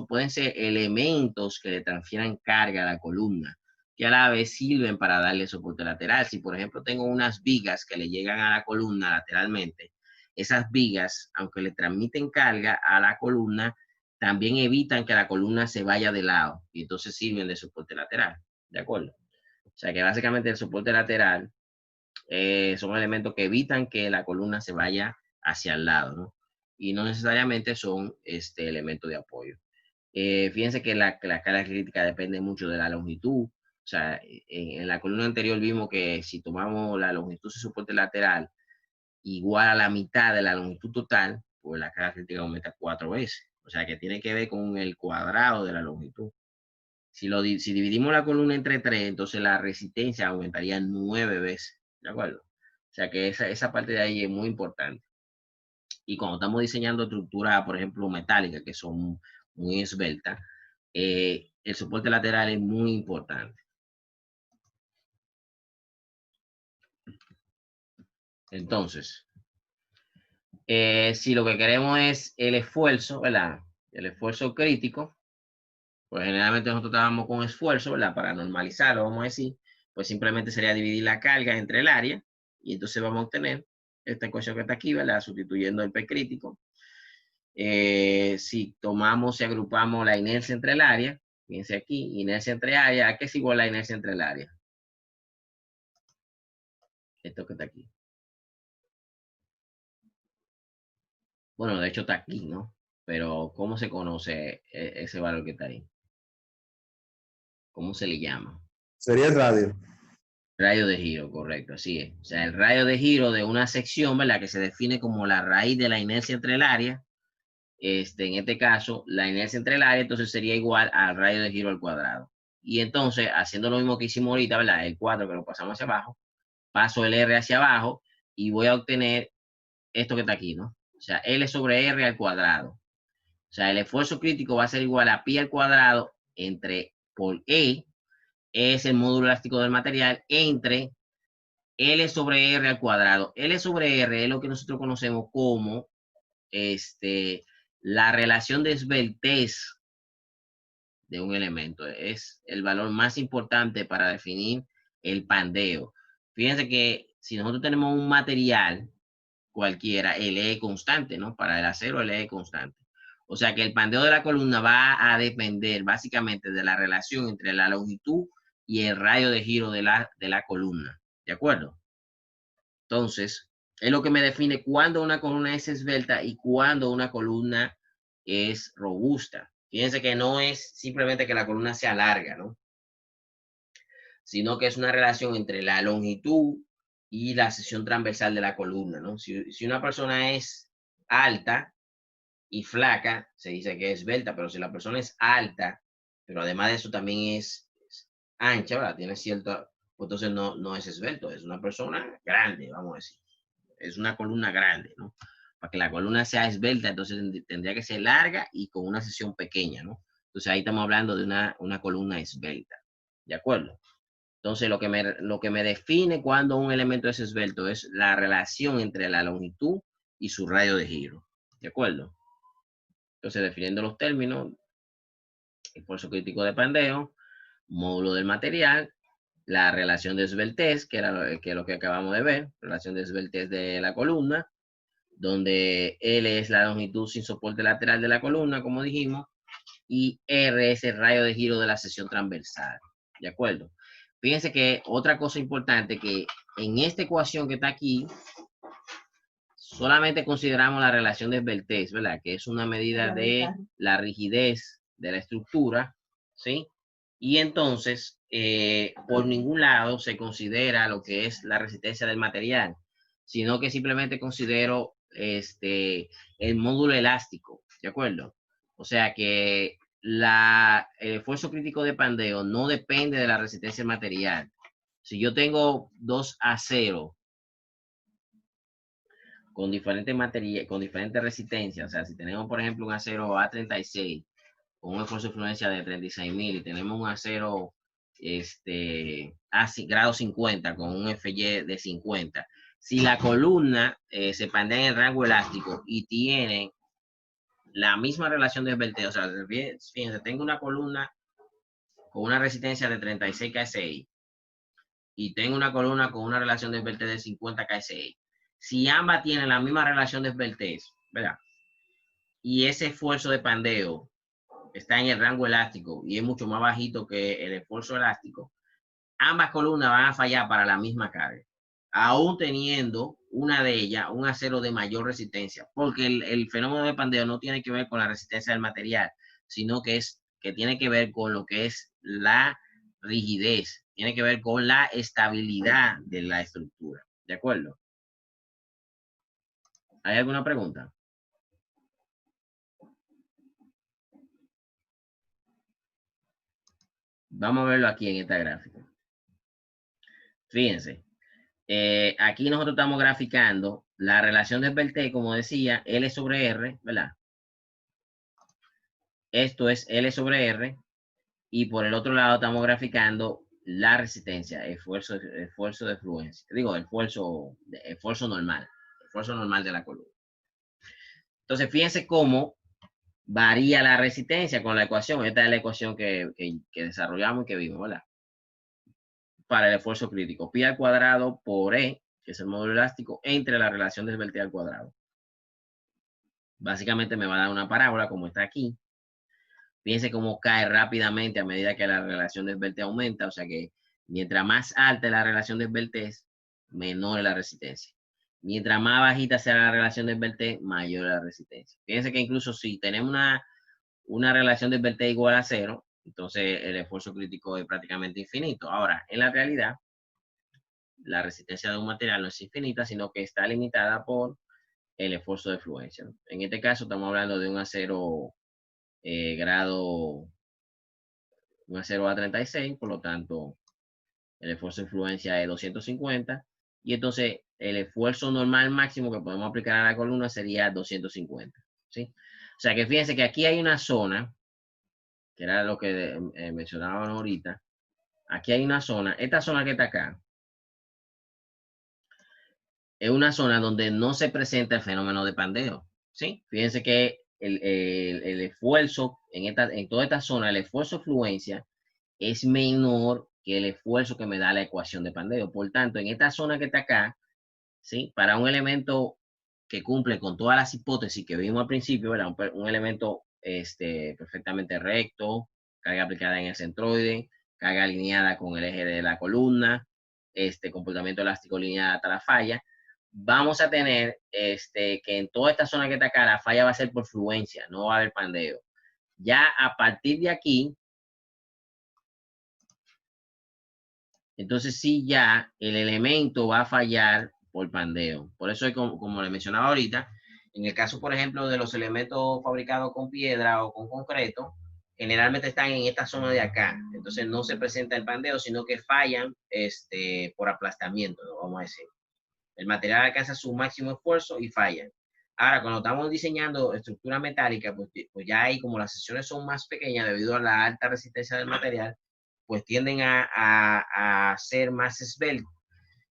pueden ser elementos que le transfieran carga a la columna, que a la vez sirven para darle soporte lateral. Si por ejemplo tengo unas vigas que le llegan a la columna lateralmente, esas vigas, aunque le transmiten carga a la columna, también evitan que la columna se vaya de lado y entonces sirven de soporte lateral. ¿De acuerdo? O sea que básicamente el soporte lateral son elementos que evitan que la columna se vaya hacia el lado, ¿no? Y no necesariamente son elementos de apoyo. Fíjense que la carga crítica depende mucho de la longitud. O sea, en la columna anterior vimos que si tomamos la longitud de soporte lateral igual a la mitad de la longitud total, pues la carga crítica aumenta 4 veces. O sea, que tiene que ver con el cuadrado de la longitud. Si dividimos la columna entre 3, entonces la resistencia aumentaría 9 veces. ¿De acuerdo? O sea que esa parte de ahí es muy importante. Y cuando estamos diseñando estructuras, por ejemplo, metálicas, que son muy esbeltas, el soporte lateral es muy importante. Entonces, si lo que queremos es el esfuerzo, ¿verdad? El esfuerzo crítico, pues generalmente nosotros trabajamos con esfuerzo, ¿verdad? Para normalizarlo, vamos a decir, pues simplemente sería dividir la carga entre el área, y entonces vamos a obtener esta ecuación que está aquí, ¿verdad? Sustituyendo el P crítico. Si tomamos y agrupamos la inercia entre el área, fíjense aquí, inercia entre área, ¿a qué es igual la inercia entre el área? Esto que está aquí. Bueno, de hecho está aquí, ¿no? Pero ¿cómo se conoce ese valor que está ahí? ¿Cómo se le llama? Sería el radio. Radio de giro, correcto, así es. O sea, el radio de giro de una sección, ¿verdad? Que se define como la raíz de la inercia entre el área. En este caso, la inercia entre el área, entonces sería igual al radio de giro al cuadrado. Y entonces, haciendo lo mismo que hicimos ahorita, ¿verdad? El 4 que lo pasamos hacia abajo, paso el R hacia abajo y voy a obtener esto que está aquí, ¿no? O sea, L sobre R al cuadrado. O sea, el esfuerzo crítico va a ser igual a pi al cuadrado por E es el módulo elástico del material, entre L sobre R al cuadrado. L sobre R es lo que nosotros conocemos como la relación de esbeltez de un elemento. Es el valor más importante para definir el pandeo. Fíjense que si nosotros tenemos un material cualquiera, L es constante, ¿no? Para el acero, L es constante. O sea que el pandeo de la columna va a depender básicamente de la relación entre la longitud y el radio de giro de la columna. ¿De acuerdo? Entonces, es lo que me define cuándo una columna es esbelta y cuándo una columna es robusta. Fíjense que no es simplemente que la columna sea larga, ¿no? Sino que es una relación entre la longitud y la sección transversal de la columna, ¿no? Si una persona es alta y flaca, se dice que es esbelta, pero si la persona es alta, pero además de eso también es ancha, ¿verdad? Tiene cierto, pues entonces no es esbelto, es una persona grande, vamos a decir. Es una columna grande, ¿no? Para que la columna sea esbelta, entonces tendría que ser larga y con una sección pequeña, ¿no? Entonces ahí estamos hablando de una columna esbelta. ¿De acuerdo? Entonces lo que me define cuando un elemento es esbelto es la relación entre la longitud y su radio de giro. ¿De acuerdo? Entonces, definiendo los términos, esfuerzo crítico de pandeo, módulo del material, la relación de esbeltez, que es lo que acabamos de ver, relación de esbeltez de la columna, donde L es la longitud sin soporte lateral de la columna, como dijimos, y R es el radio de giro de la sección transversal. ¿De acuerdo? Fíjense que otra cosa importante, que en esta ecuación que está aquí, solamente consideramos la relación de esbeltez, ¿verdad? Que es una medida de la rigidez de la estructura, ¿sí? Y entonces, por ningún lado se considera lo que es la resistencia del material, sino que simplemente considero el módulo elástico, ¿de acuerdo? O sea que el esfuerzo crítico de pandeo no depende de la resistencia del material. Si yo tengo dos aceros con diferentes materiales, con diferentes resistencias, o sea, si tenemos, por ejemplo, un acero A36 con un esfuerzo de fluencia de 36.000 y tenemos un acero a grado 50 con un FY de 50, si la columna se pandea en el rango elástico y tiene la misma relación de esbeltez, o sea, fíjense, tengo una columna con una resistencia de 36 KSI y tengo una columna con una relación de esbeltez de 50 KSI. Si ambas tienen la misma relación de esbeltez, ¿verdad? Y ese esfuerzo de pandeo está en el rango elástico y es mucho más bajito que el esfuerzo elástico, ambas columnas van a fallar para la misma carga, aún teniendo una de ellas un acero de mayor resistencia, porque el fenómeno de pandeo no tiene que ver con la resistencia del material, sino que tiene que ver con lo que es la rigidez, tiene que ver con la estabilidad de la estructura. ¿De acuerdo? ¿Hay alguna pregunta? Vamos a verlo aquí en esta gráfica. Fíjense, aquí nosotros estamos graficando la relación de esbeltez, como decía, L sobre R, ¿verdad? Esto es L sobre R, y por el otro lado estamos graficando la resistencia, esfuerzo de fluencia. Digo, esfuerzo normal de la columna. Entonces, fíjense cómo varía la resistencia con la ecuación. Esta es la ecuación que desarrollamos y que vimos, ¿verdad? Para el esfuerzo crítico. Pi al cuadrado por E, que es el módulo elástico, entre la relación de esbeltez al cuadrado. Básicamente me va a dar una parábola como está aquí. Fíjense cómo cae rápidamente a medida que la relación de esbeltez aumenta. O sea que mientras más alta es la relación de esbeltez, menor es la resistencia. Mientras más bajita sea la relación de esbeltez, mayor es la resistencia. Fíjense que incluso si tenemos una relación de esbeltez igual a 0, entonces el esfuerzo crítico es prácticamente infinito. Ahora, en la realidad, la resistencia de un material no es infinita, sino que está limitada por el esfuerzo de fluencia. En este caso estamos hablando de un acero un acero A36, por lo tanto el esfuerzo de fluencia es 250, y entonces el esfuerzo normal máximo que podemos aplicar a la columna sería 250, ¿sí? O sea que fíjense que aquí hay una zona, que era lo que mencionábamos ahorita. Aquí hay una zona, esta zona que está acá, es una zona donde no se presenta el fenómeno de pandeo, ¿sí? Fíjense que el esfuerzo en toda esta zona, el esfuerzo de fluencia es menor que el esfuerzo que me da la ecuación de pandeo. Por tanto, en esta zona que está acá, ¿sí? Para un elemento que cumple con todas las hipótesis que vimos al principio, ¿verdad? Un elemento perfectamente recto, carga aplicada en el centroide, carga alineada con el eje de la columna, comportamiento elástico lineal hasta la falla, vamos a tener que en toda esta zona que está acá, la falla va a ser por fluencia, no va a haber pandeo. Ya a partir de aquí, entonces sí ya el elemento va a fallar por pandeo. Por eso, como le mencionaba ahorita, en el caso, por ejemplo, de los elementos fabricados con piedra o con concreto, generalmente están en esta zona de acá. Entonces no se presenta el pandeo, sino que fallan por aplastamiento, ¿no? Vamos a decir. El material alcanza su máximo esfuerzo y fallan. Ahora, cuando estamos diseñando estructura metálica, pues ya ahí, como las secciones son más pequeñas debido a la alta resistencia del material, pues tienden a ser más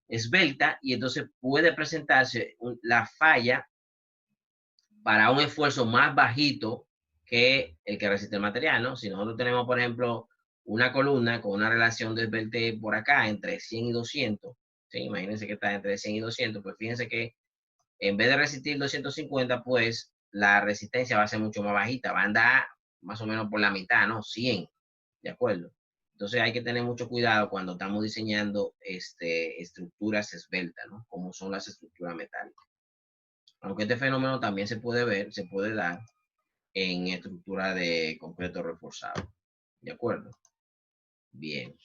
esbelta, y entonces puede presentarse la falla para un esfuerzo más bajito que el que resiste el material, ¿no? Si nosotros tenemos, por ejemplo, una columna con una relación de esbelte por acá entre 100 y 200, ¿sí? Imagínense que está entre 100 y 200, pues fíjense que en vez de resistir 250, pues la resistencia va a ser mucho más bajita, va a andar más o menos por la mitad, ¿no? 100, ¿de acuerdo? Entonces hay que tener mucho cuidado cuando estamos diseñando estructuras esbeltas, ¿no? Como son las estructuras metálicas. Aunque este fenómeno también se puede dar en estructura de concreto reforzado. ¿De acuerdo? Bien.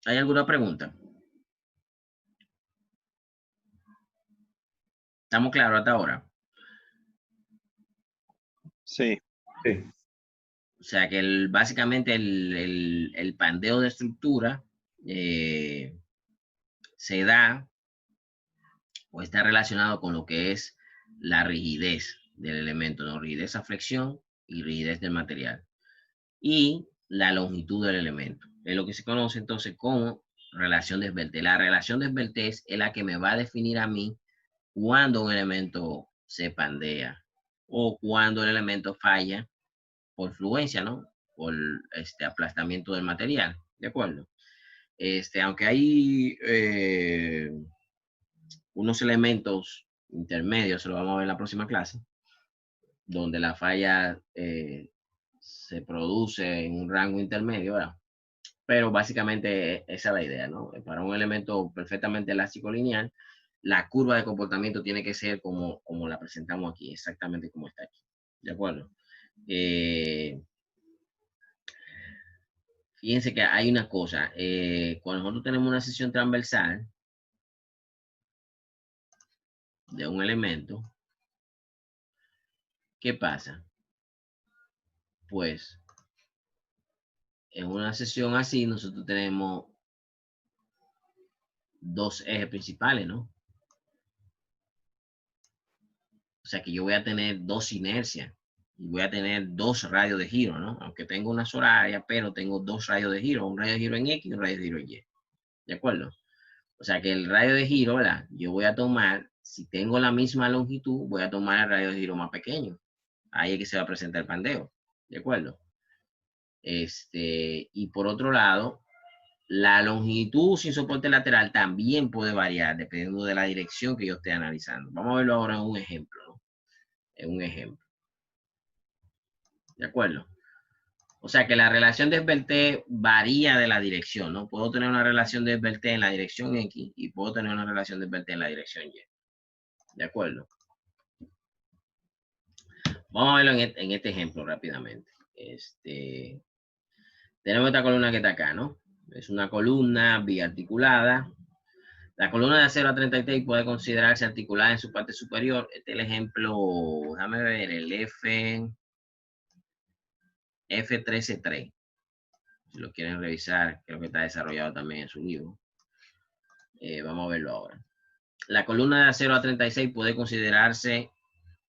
¿Hay alguna pregunta? ¿Estamos claros hasta ahora? Sí. O sea que básicamente el pandeo de estructura se da o está relacionado con lo que es la rigidez del elemento, ¿no? Rigidez a flexión y rigidez del material. Y la longitud del elemento. Es lo que se conoce entonces como relación de esbeltez. La relación de esbeltez es la que me va a definir a mí cuando un elemento se pandea o cuando el elemento falla por fluencia, ¿no? Por aplastamiento del material, ¿de acuerdo? Aunque hay unos elementos intermedios, se lo vamos a ver en la próxima clase, donde la falla se produce en un rango intermedio, ¿verdad? Pero básicamente esa es la idea, ¿no? Para un elemento perfectamente elástico lineal, la curva de comportamiento tiene que ser como la presentamos aquí, exactamente como está aquí, ¿de acuerdo? Fíjense que hay una cosa, cuando nosotros tenemos una sección transversal de un elemento, ¿qué pasa? Pues en una sección así nosotros tenemos dos ejes principales, ¿no? O sea que yo voy a tener dos inercias y voy a tener dos radios de giro, ¿no? Aunque tengo una sola área, pero tengo dos radios de giro, un radio de giro en X y un radio de giro en Y. ¿De acuerdo? O sea que el radio de giro, ¿verdad? Yo voy a tomar, si tengo la misma longitud, voy a tomar el radio de giro más pequeño. Ahí es que se va a presentar el pandeo. ¿De acuerdo? Y por otro lado, la longitud sin soporte lateral también puede variar dependiendo de la dirección que yo esté analizando. Vamos a verlo ahora en un ejemplo, ¿no? En un ejemplo. ¿De acuerdo? O sea que la relación de esbeltez varía de la dirección, ¿no? Puedo tener una relación de esbeltez en la dirección X y puedo tener una relación de esbeltez en la dirección Y. ¿De acuerdo? Vamos a verlo en este ejemplo rápidamente. Tenemos esta columna que está acá, ¿no? Es una columna biarticulada. La columna de acero a 33 puede considerarse articulada en su parte superior. Este es el ejemplo, déjame ver, el F13-3. Si lo quieren revisar, creo que está desarrollado también en su libro. Vamos a verlo ahora. La columna de acero a 36 puede considerarse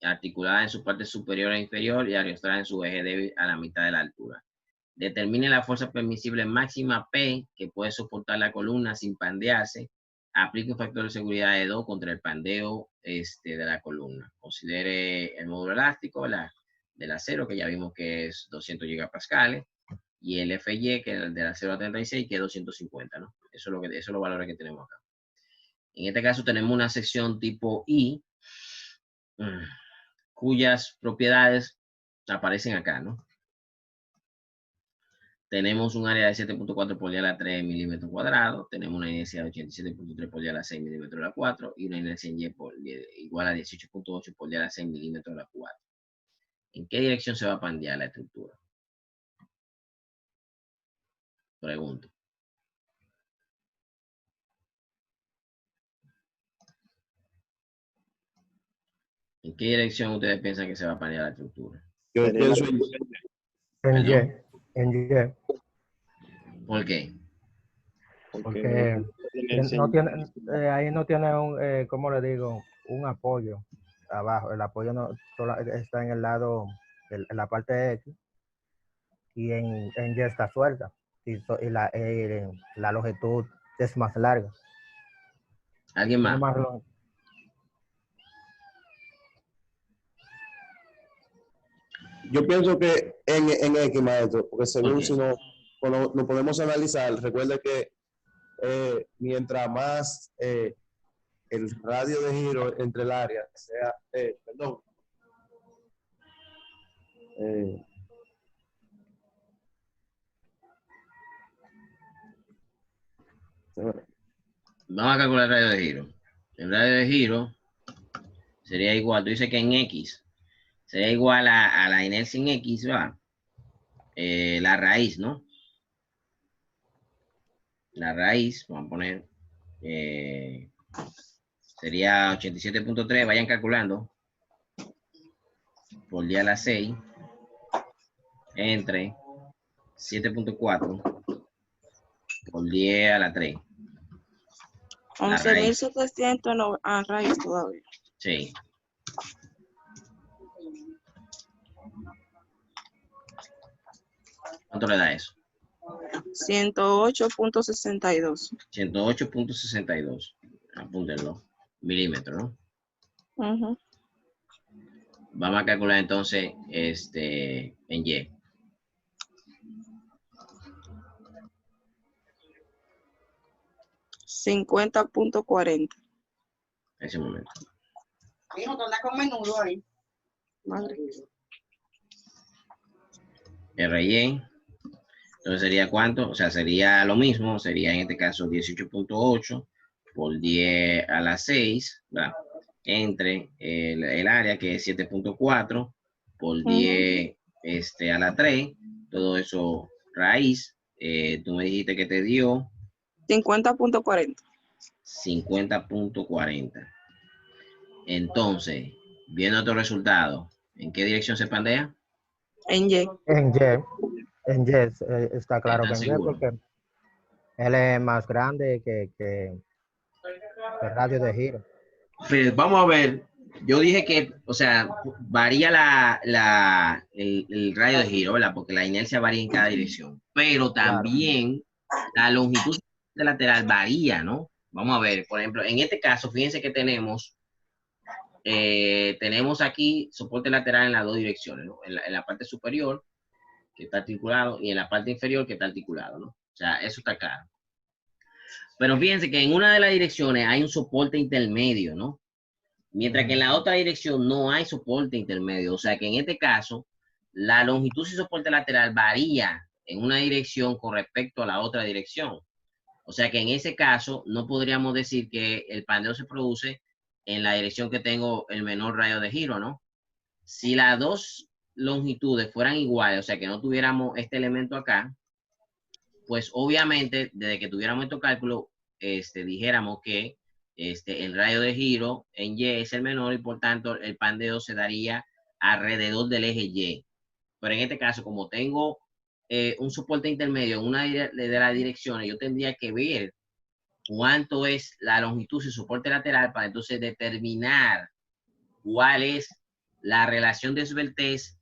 articulada en su parte superior e inferior y ariostrada en su eje débil a la mitad de la altura. Determine la fuerza permisible máxima P que puede soportar la columna sin pandearse. Aplique un factor de seguridad de 2 contra el pandeo de la columna. Considere el módulo elástico del acero, que ya vimos que es 200 gigapascales, y el FY, que es el del acero a 36, que es 250, ¿no? Eso es los valores que tenemos acá. En este caso tenemos una sección tipo I, cuyas propiedades aparecen acá, ¿no? Tenemos un área de 7.4 por día a la 3 milímetros cuadrados. Tenemos una inercia de 87.3 por día a la 6 milímetros a la 4. Y una inercia en Y igual a 18.8 por día a la 6 milímetros a la 4. ¿En qué dirección se va a pandear la estructura? Pregunto. ¿En qué dirección ustedes piensan que se va a pandear la estructura? Yo Sería pienso la- En Y. ¿Perdón? En Y. ¿Por qué? Porque inercia no en- tiene, ahí no tiene un, ¿cómo le digo? Un apoyo. abajo. El apoyo no está en el lado, en la parte X, y en Y está suelta. Y la longitud es más larga. ¿Alguien Tiene más? más longitud. Yo pienso que en X, maestro, porque según Ok. si no, cuando lo podemos analizar, recuerde que mientras más el radio de giro entre el área sea, perdón, eh, Vamos a calcular el radio de giro. El radio de giro sería igual, tú dices que en X sería igual a la inercia en X, ¿va? La raíz, ¿no? La raíz, vamos a poner, sería 87.3, vayan calculando, por 10 a la 6, entre 7.4, por 10 a la 3. La raíz. 11.700 a raíz todavía. Sí. ¿Cuánto le da eso? 108.62. 108.62. Apúntenlo. Milímetros, ¿no? Ujú. Vamos a calcular entonces en Y. $50.40. Ese momento. Hijo, tú andas con menudo ahí. Madre. RY. Entonces sería ¿cuánto? O sea, sería lo mismo. Sería en este caso 18.8 por 10 a la 6, ¿verdad? Entre el área que es 7.4 por 10 a la 3. Todo eso raíz. Tú me dijiste que te dio 50.40. 50.40. Entonces, viendo otro resultado, ¿en qué dirección se pandea? En Y. En Y está claro que ¿Estás en Y, seguro? porque él es más grande que el radio de giro. Pues vamos a ver. Yo dije que, o sea, varía el radio de giro, ¿verdad? Porque la inercia varía en cada dirección. Pero Claro. también la longitud de lateral varía, ¿no? Vamos a ver, por ejemplo, en este caso, fíjense que tenemos aquí soporte lateral en las dos direcciones, ¿no? En la parte superior, que está articulado, y en la parte inferior, que está articulado, ¿no? O sea, eso está claro. Pero fíjense que en una de las direcciones hay un soporte intermedio, ¿no? Mientras que en la otra dirección no hay soporte intermedio. O sea que en este caso, la longitud y soporte lateral varía en una dirección con respecto a la otra dirección. O sea que en ese caso, no podríamos decir que el pandeo se produce en la dirección que tengo el menor radio de giro, ¿no? Si las dos longitudes fueran iguales, o sea que no tuviéramos este elemento acá, pues obviamente, desde que tuviéramos estos cálculos, dijéramos que el radio de giro en Y es el menor y por tanto el pandeo se daría alrededor del eje Y. Pero en este caso, como tengo un soporte intermedio en una de las direcciones, yo tendría que ver cuánto es la longitud y soporte lateral para entonces determinar cuál es la relación de esbeltez,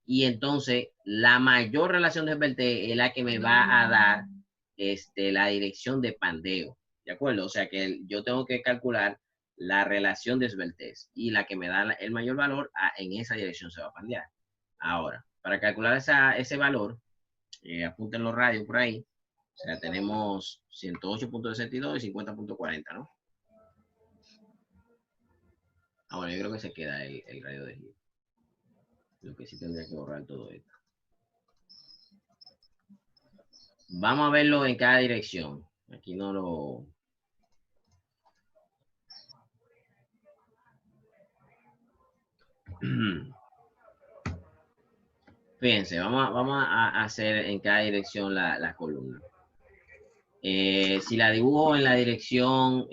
y entonces la mayor relación de esbeltez es la que me va a dar la dirección de pandeo, ¿de acuerdo? O sea que yo tengo que calcular la relación de esbeltez y la que me da el mayor valor, en esa dirección se va a pandear. Ahora, para calcular ese valor, apunten los radios por ahí. O sea, tenemos 108.62 y 50.40, ¿no? Ahora, yo creo que se queda el radio de giro. Lo que sí tendría que borrar todo esto. Vamos a verlo en cada dirección. Aquí no lo... Fíjense, vamos a hacer en cada dirección la columna. Si la dibujo en la dirección,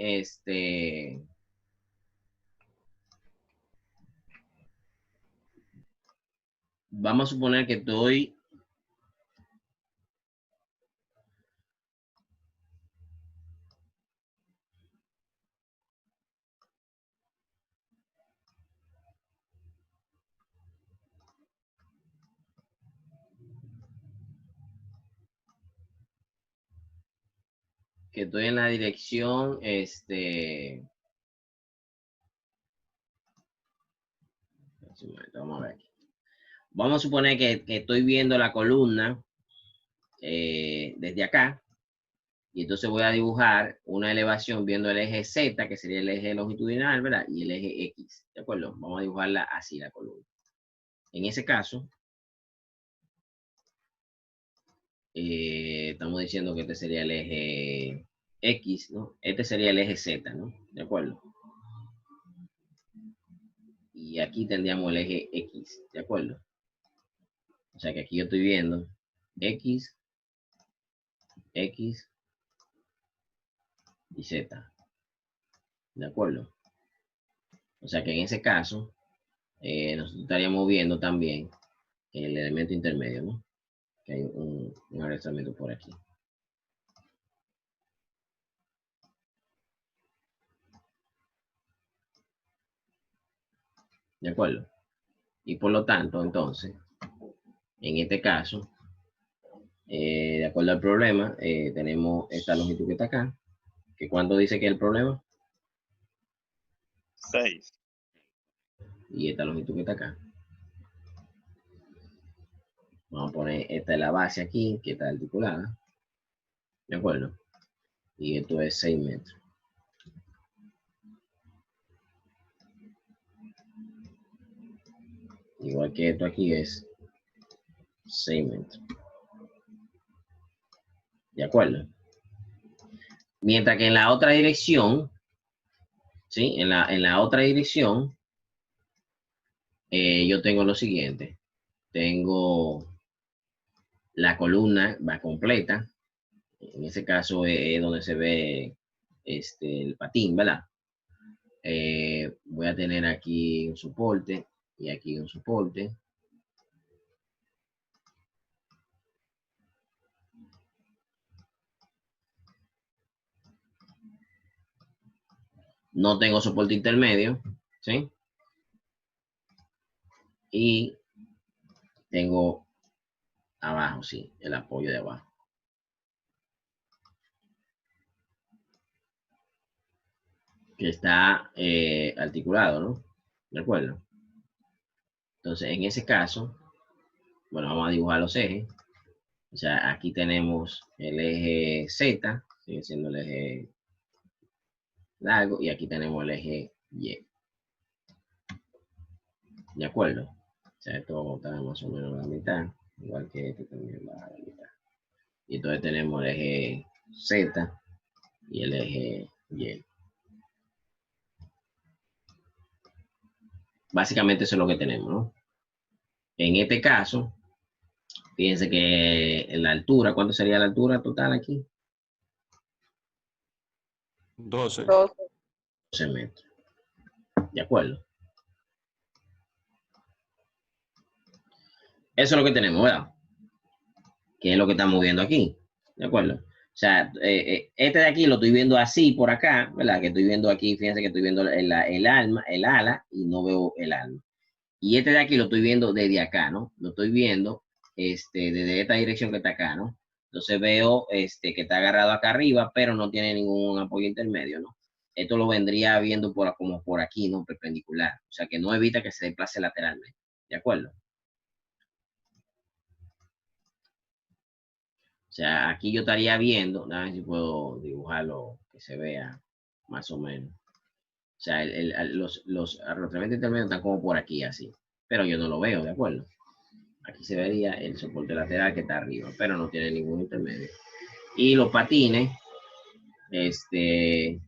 vamos a suponer que estoy que estoy en la dirección, vamos a ver aquí. Vamos a suponer que estoy viendo la columna desde acá, y entonces voy a dibujar una elevación viendo el eje Z, que sería el eje longitudinal, ¿verdad? Y el eje X, ¿de acuerdo? Vamos a dibujarla así, la columna. En ese caso, estamos diciendo que este sería el eje X, ¿no? Este sería el eje Z, ¿no? ¿De acuerdo? Y aquí tendríamos el eje X, ¿de acuerdo? O sea que aquí yo estoy viendo X, X y Z, ¿de acuerdo? O sea que en ese caso, nosotros estaríamos viendo también el elemento intermedio, ¿no? Que hay un arrastramiento por aquí. ¿De acuerdo? Y por lo tanto, entonces, en este caso, de acuerdo al problema, tenemos esta longitud que está acá, que ¿cuánto dice que es el problema? 6. Y esta longitud que está acá. Vamos a poner esta es la base aquí, que está articulada. ¿De acuerdo? Y esto es 6 metros. Igual que esto aquí es 6 metros. ¿De acuerdo? Mientras que en la otra dirección, ¿sí? En la otra dirección, yo tengo lo siguiente. Tengo la columna, va completa. En ese caso es donde se ve el patín, ¿verdad? Voy a tener aquí un soporte y aquí un soporte. No tengo soporte intermedio, ¿sí? Y tengo abajo, sí, el apoyo de abajo. Que está articulado, ¿no? ¿De acuerdo? Entonces, en ese caso, bueno, vamos a dibujar los ejes. O sea, aquí tenemos el eje Z, sigue siendo el eje largo, y aquí tenemos el eje Y. ¿De acuerdo? O sea, esto está más o menos a la mitad, igual que este también va a la mitad. Y entonces tenemos el eje Z y el eje Y. Básicamente eso es lo que tenemos, ¿no? En este caso, fíjense que la altura, ¿cuánto sería la altura total aquí? 12. 12 metros. ¿De acuerdo? Eso es lo que tenemos, ¿verdad? Que es lo que estamos viendo aquí. ¿De acuerdo? O sea, este de aquí lo estoy viendo así por acá, ¿verdad? Que estoy viendo aquí, fíjense que estoy viendo el ala, y no veo el alma. Y este de aquí lo estoy viendo desde acá, ¿no? Lo estoy viendo desde esta dirección que está acá, ¿no? Entonces veo que está agarrado acá arriba, pero no tiene ningún apoyo intermedio, ¿no? Esto lo vendría viendo como por aquí, ¿no? Perpendicular. O sea, que no evita que se desplace lateralmente. ¿De acuerdo? O sea, aquí yo estaría viendo, a ver si puedo dibujarlo que se vea más o menos. O sea, los arrastramientos intermedios están como por aquí, así. Pero yo no lo veo, ¿de acuerdo? Aquí se vería el soporte lateral que está arriba, pero no tiene ningún intermedio. Y los patines, se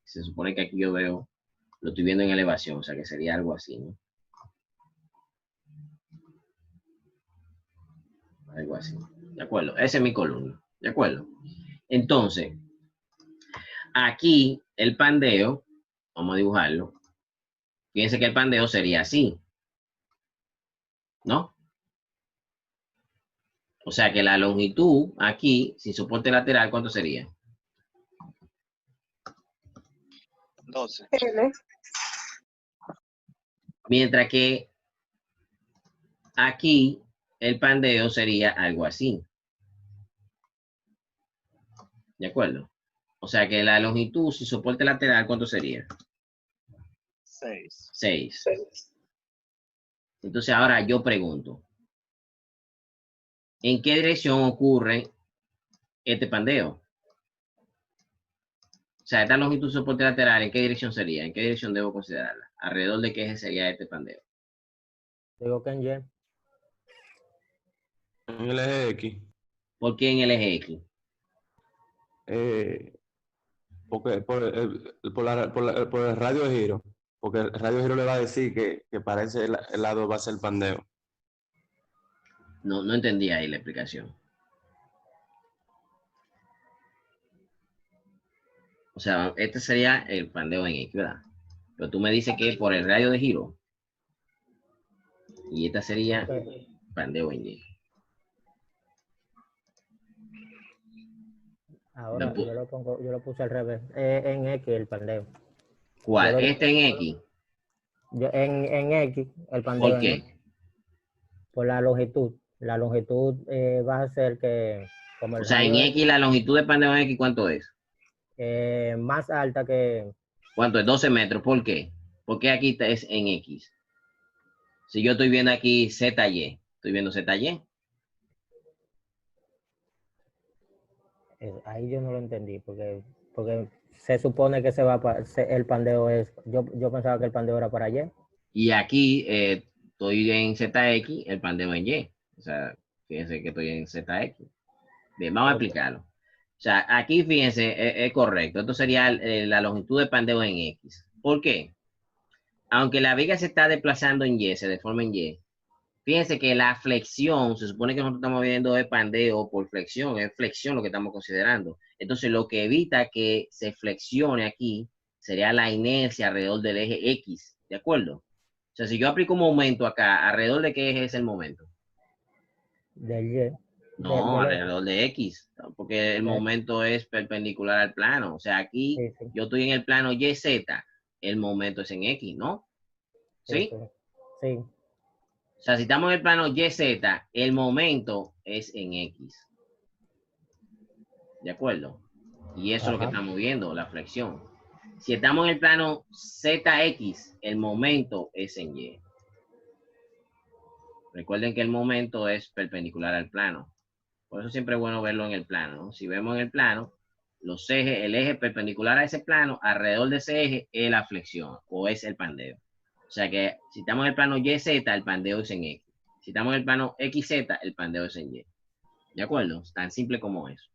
supone que aquí yo veo, lo estoy viendo en elevación, o sea que sería algo así, ¿no? Algo así. ¿De acuerdo? Esa es mi columna. ¿De acuerdo? Entonces, aquí el pandeo, vamos a dibujarlo. Fíjense que el pandeo sería así, ¿no? O sea que la longitud aquí, sin soporte lateral, ¿cuánto sería? 12. L. Mientras que aquí el pandeo sería algo así. ¿De acuerdo? O sea que la longitud, si soporte lateral, ¿cuánto sería? 6. 6. Entonces ahora yo pregunto, ¿en qué dirección ocurre este pandeo? O sea, esta longitud soporte lateral, ¿en qué dirección sería? ¿En qué dirección debo considerarla? ¿Alrededor de qué eje sería este pandeo? Digo que en Y. En el eje X. ¿Por qué en el eje X? Porque por el radio de giro. Porque el radio de giro le va a decir que para ese lado va a ser el pandeo. No entendí ahí la explicación. O sea, este sería el pandeo en X, ¿verdad? Pero tú me dices que por el radio de giro. Y esta sería pandeo en Y. Ahora Después, yo lo puse al revés. En X el pandeo. ¿cuál? Yo lo- Este en X. En X, el pandeo ¿Por en X, qué? por la longitud. La longitud va a ser que, como O el sea, en radio X, la longitud de pandeo en X, ¿cuánto es? es más alta que, ¿Cuánto es? 12 metros. ¿Por qué? Porque aquí es en X. Si yo estoy viendo aquí ZY, estoy viendo ZY. ahí yo no lo entendí, porque se supone que el pandeo es, yo pensaba que el pandeo era para Y. Y aquí estoy en ZX, el pandeo en Y. O sea, fíjense que estoy en ZX. Bien, vamos a Ok. explicarlo. O sea, aquí fíjense, es correcto. Esto sería la longitud de pandeo en X. ¿Por qué? Aunque la viga se está desplazando en Y, se deforma en Y. Fíjense que la flexión, se supone que nosotros estamos viendo de pandeo por flexión, es flexión lo que estamos considerando. Entonces, lo que evita que se flexione aquí sería la inercia alrededor del eje X, ¿de acuerdo? O sea, si yo aplico un momento acá, ¿alrededor de qué eje es el momento? Del Y. No, alrededor de X, porque el de- momento es perpendicular al plano. O sea, aquí sí, sí, yo estoy en el plano YZ, el momento es en X, ¿no? ¿Sí? sí. O sea, si estamos en el plano YZ, el momento es en X. ¿De acuerdo? Y eso es lo que Ajá. estamos viendo, la flexión. Si estamos en el plano ZX, el momento es en Y. Recuerden que el momento es perpendicular al plano. Por eso siempre es bueno verlo en el plano, ¿no? Si vemos en el plano, los ejes, el eje perpendicular a ese plano, alrededor de ese eje es la flexión o es el pandeo. O sea que si estamos en el plano YZ, el pandeo es en X. Si estamos en el plano XZ, el pandeo es en Y. ¿De acuerdo? Tan simple como eso.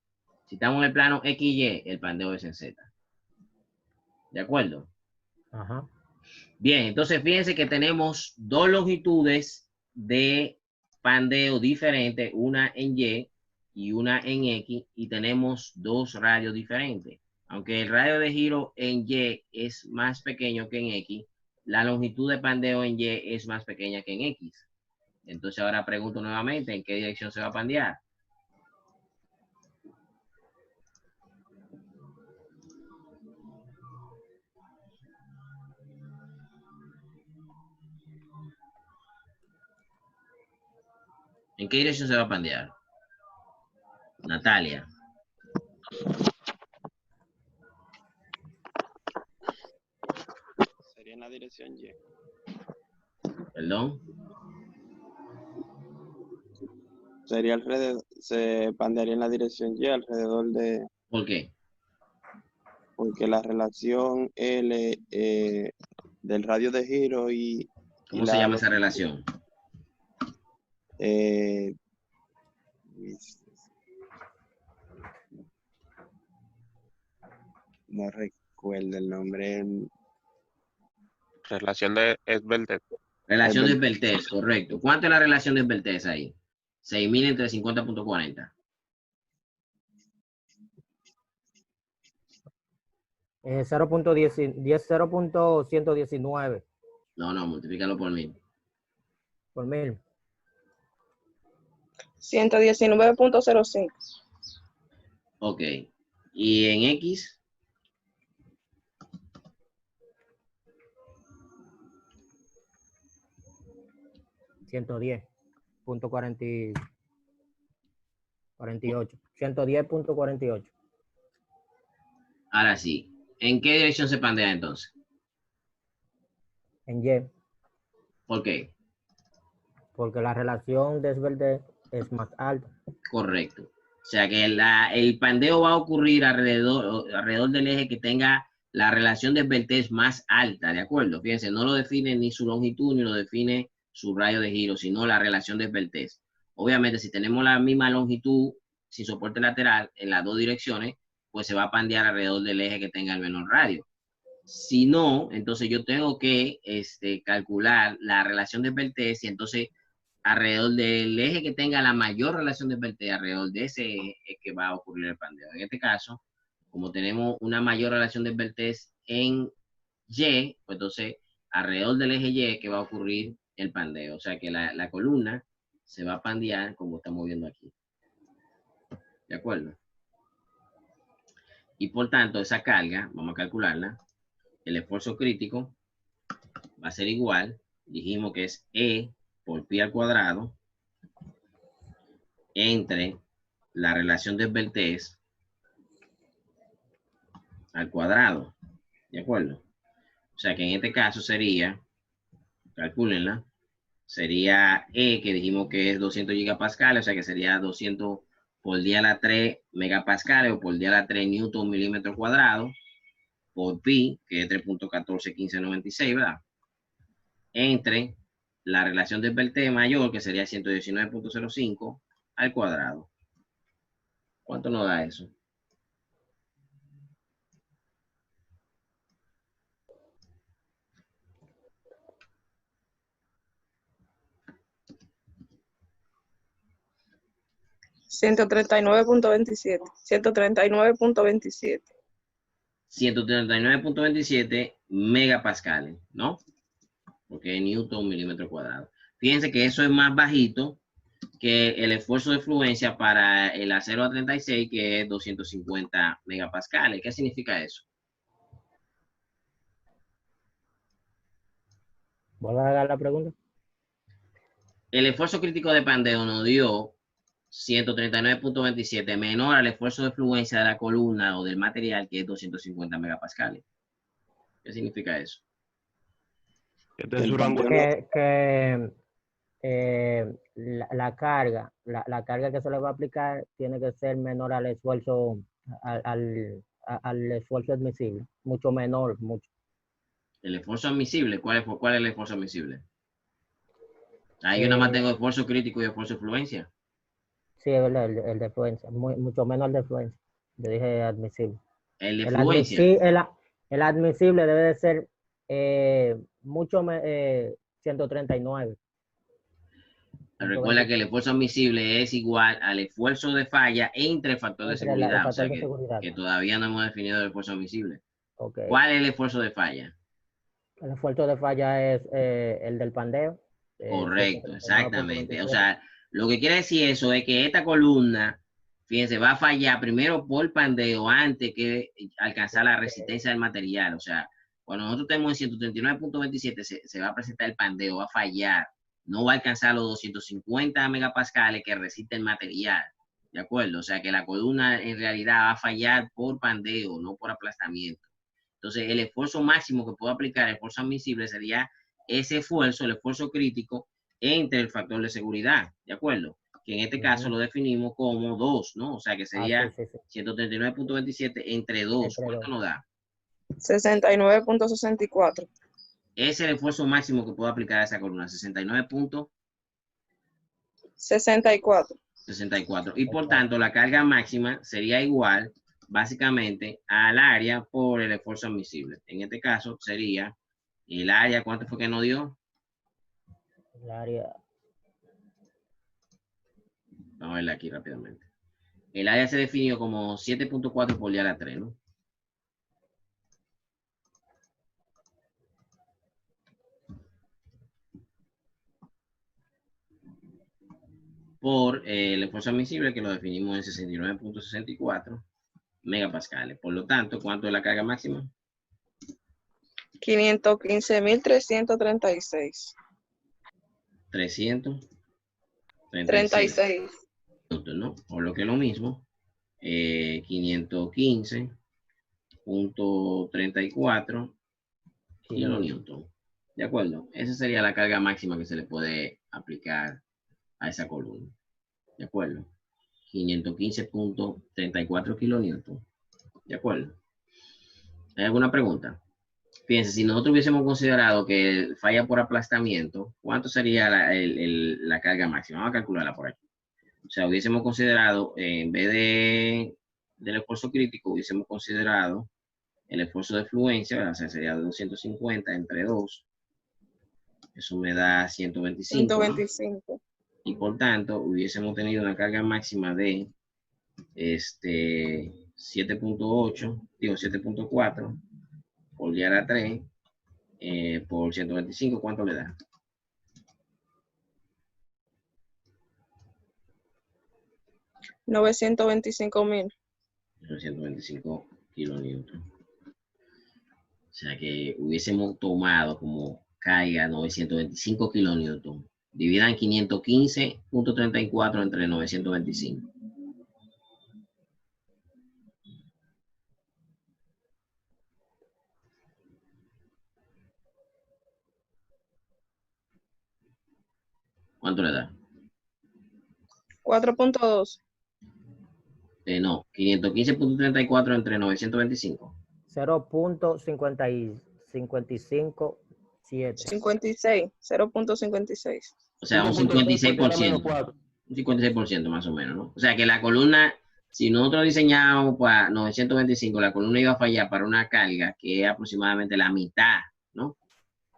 Si estamos en el plano XY, el pandeo es en Z. ¿De acuerdo? Ajá. Bien, entonces fíjense que tenemos dos longitudes de pandeo diferentes, una en Y una en X, y tenemos dos radios diferentes. Aunque el radio de giro en Y es más pequeño que en X, la longitud de pandeo en Y es más pequeña que en X. Entonces ahora pregunto nuevamente, ¿en qué dirección se va a pandear? ¿En qué dirección se va a pandear? Natalia. Sería en la dirección Y. Perdón. Sería alrededor, se pandearía en la dirección Y alrededor de, ¿Por qué? porque la relación L del radio de giro y ¿Cómo se llama esa relación? eh, no recuerdo el nombre. Relación de Esbeltet. Relación de Beltès, correcto. ¿Cuánto es la relación de Beltès ahí? 6.000 entre 50.40. 0.119 No, multiplícalo por 1000. por 1000. 119.05. Ok. ¿Y en X? 110.48. 110.48. Ahora sí, ¿en qué dirección se pandea entonces? En Y, ¿Por qué? porque la relación de Svelte es más alta. Correcto. O sea que el pandeo va a ocurrir alrededor del eje que tenga la relación de Esbeltez más alta, ¿de acuerdo? Fíjense, no lo define ni su longitud ni lo define su radio de giro, sino la relación de Esbeltez. Obviamente, si tenemos la misma longitud sin soporte lateral en las dos direcciones, pues se va a pandear alrededor del eje que tenga el menor radio. Si no, entonces yo tengo que calcular la relación de Esbeltez y entonces alrededor del eje que tenga la mayor relación de Esbeltez, alrededor de ese eje es que va a ocurrir el pandeo. En este caso, como tenemos una mayor relación de Esbeltez en Y, pues entonces alrededor del eje Y es que va a ocurrir el pandeo. O sea que la columna se va a pandear como estamos viendo aquí. ¿De acuerdo? Y por tanto, esa carga, vamos a calcularla, el esfuerzo crítico va a ser igual, dijimos que es E por pi al cuadrado entre la relación de Esbeltez al cuadrado, ¿de acuerdo? O sea que en este caso sería, calcúlenla, sería E, que dijimos que es 200 gigapascales, o sea que sería 200 por 10 a la 3 megapascales o por 10 a la 3 newton milímetro cuadrado, por pi, que es 3.141596, ¿verdad? Entre la relación de Esbeltez mayor, que sería 119.05 al cuadrado. ¿Cuánto nos da eso? $139.27. 139.27. 139.27 megapascales, ¿no? Porque es newton milímetro cuadrado. Fíjense que eso es más bajito que el esfuerzo de fluencia para el acero A36, que es 250 megapascales. ¿Qué significa eso? ¿Vuelvo a dar la pregunta? El esfuerzo crítico de pandeo nos dio 139.27 menor al esfuerzo de fluencia de la columna o del material, que es 250 megapascales. ¿Qué significa eso? Este es su El rango. pandeo Que la carga, la carga que se le va a aplicar tiene que ser menor al esfuerzo, al esfuerzo admisible, mucho menor, mucho. El esfuerzo admisible, ¿cuál es el esfuerzo admisible? Ahí yo nada más tengo esfuerzo crítico y esfuerzo de fluencia. Sí, es verdad, el de fluencia, mucho menos el de fluencia. Yo dije admisible. El de fluencia. El admisible debe de ser mucho 139. Recuerda que el esfuerzo admisible es igual al esfuerzo de falla entre el factor de seguridad. O sea que todavía no hemos definido el esfuerzo admisible. Okay. ¿Cuál es el esfuerzo de falla? El esfuerzo de falla es el del pandeo. Correcto, exactamente. O sea, lo que quiere decir eso es que esta columna, fíjense, va a fallar primero por pandeo antes que alcanzar la resistencia del material. O sea, cuando nosotros tenemos en 139.27 se va a presentar el pandeo, va a fallar. No va a alcanzar los 250 megapascales que resiste el material. ¿De acuerdo? O sea, que la columna en realidad va a fallar por pandeo, no por aplastamiento. Entonces, el esfuerzo máximo que puedo aplicar, el esfuerzo admisible, sería ese esfuerzo, el esfuerzo crítico, entre el factor de seguridad, ¿de acuerdo? Que en este caso lo definimos como 2, ¿no? O sea, que sería 139.27 entre 2. ¿Cuánto nos da? 69.64. Ese es el esfuerzo máximo que puedo aplicar a esa columna, 69.64. 64. Y por tanto, la carga máxima sería igual, básicamente, al área por el esfuerzo admisible. En este caso, sería el área, ¿cuánto fue que nos dio? El área. Vamos a verla aquí rápidamente. El área se definió como 7.4 por 10 a la 3, ¿no? Por el esfuerzo admisible, que lo definimos en 69.64 megapascales. Por lo tanto, ¿cuánto es la carga máxima? 515.336. 336. ¿No? Por lo que es lo mismo, 515 15.34 kilonewton. ¿De acuerdo? Esa sería la carga máxima que se le puede aplicar a esa columna. ¿De acuerdo? 515.34 kilonewton. ¿De acuerdo? ¿Hay alguna pregunta? Fíjense, si nosotros hubiésemos considerado que falla por aplastamiento, ¿cuánto sería la carga máxima? Vamos a calcularla por aquí. O sea, hubiésemos considerado, en vez del esfuerzo crítico, hubiésemos considerado el esfuerzo de fluencia, ¿verdad? O sea, sería de 250 entre 2. Eso me da 125. 125. Y por tanto, hubiésemos tenido una carga máxima de 7.8, digo 7.4 por diar a 3 por 125, ¿cuánto le da? $925,000. 925 kilonewton. O sea que hubiésemos tomado como carga 925 kilonewton. Dividan 515.34 entre 925. ¿Cuánto le da? 4.2. No, 515.34 entre 925. 0.55. 7. 56. 0.56. O sea, un 56%. Un 56% más o menos, ¿no? O sea que la columna, si nosotros diseñábamos para 925, la columna iba a fallar para una carga que es aproximadamente la mitad, ¿no?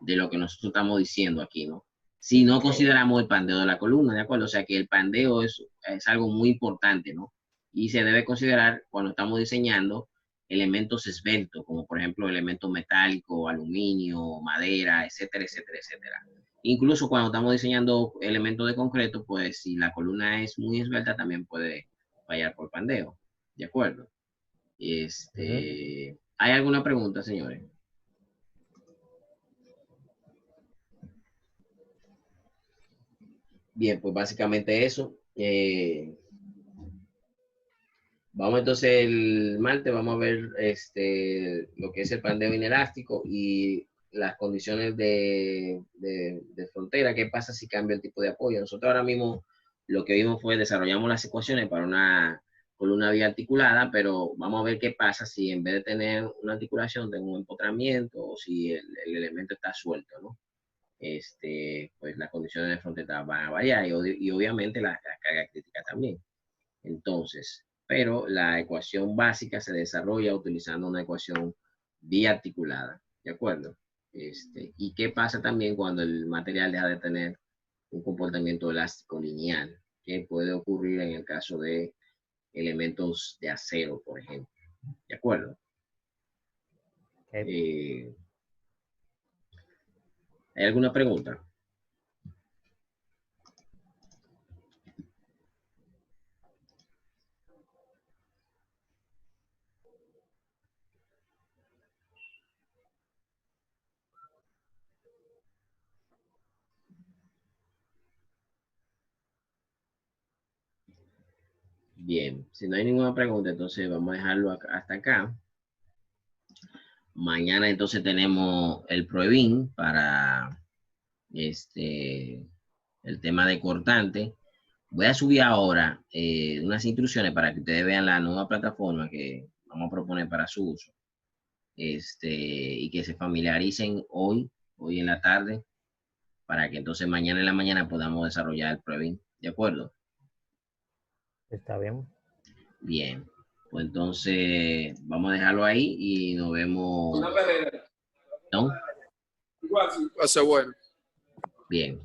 De lo que nosotros estamos diciendo aquí, ¿no? Si no consideramos el pandeo de la columna, ¿de acuerdo? O sea que el pandeo es algo muy importante, ¿no? Y se debe considerar cuando estamos diseñando elementos esbeltos, como por ejemplo elementos metálicos, aluminio, madera, etcétera, etcétera, etcétera. Incluso cuando estamos diseñando elementos de concreto, pues si la columna es muy esbelta, también puede fallar por pandeo. ¿De acuerdo? ¿Hay alguna pregunta, señores? Bien, pues básicamente eso. Vamos entonces el martes, vamos a ver lo que es el pandeo inelástico y las condiciones de frontera. ¿Qué pasa si cambia el tipo de apoyo? Nosotros ahora mismo lo que vimos fue desarrollamos las ecuaciones para una columna biarticulada, pero vamos a ver qué pasa si en vez de tener una articulación tengo un empotramiento o si el elemento está suelto, ¿no? Pues las condiciones de frontera van a variar y obviamente la carga crítica también. Entonces, pero la ecuación básica se desarrolla utilizando una ecuación biarticulada, ¿de acuerdo? ¿Y qué pasa también cuando el material deja de tener un comportamiento elástico lineal? ¿Qué puede ocurrir en el caso de elementos de acero, por ejemplo? ¿De acuerdo? ¿Hay alguna pregunta? Bien, si no hay ninguna pregunta, entonces vamos a dejarlo hasta acá. Mañana entonces tenemos el PROEBIN para el tema de cortante. Voy a subir ahora unas instrucciones para que ustedes vean la nueva plataforma que vamos a proponer para su uso. Y que se familiaricen hoy en la tarde, para que entonces mañana en la mañana podamos desarrollar el PROEBIN. ¿De acuerdo? Está bien. Bien. Pues entonces vamos a dejarlo ahí y nos vemos. ¿No? Va a ser bueno. Bien.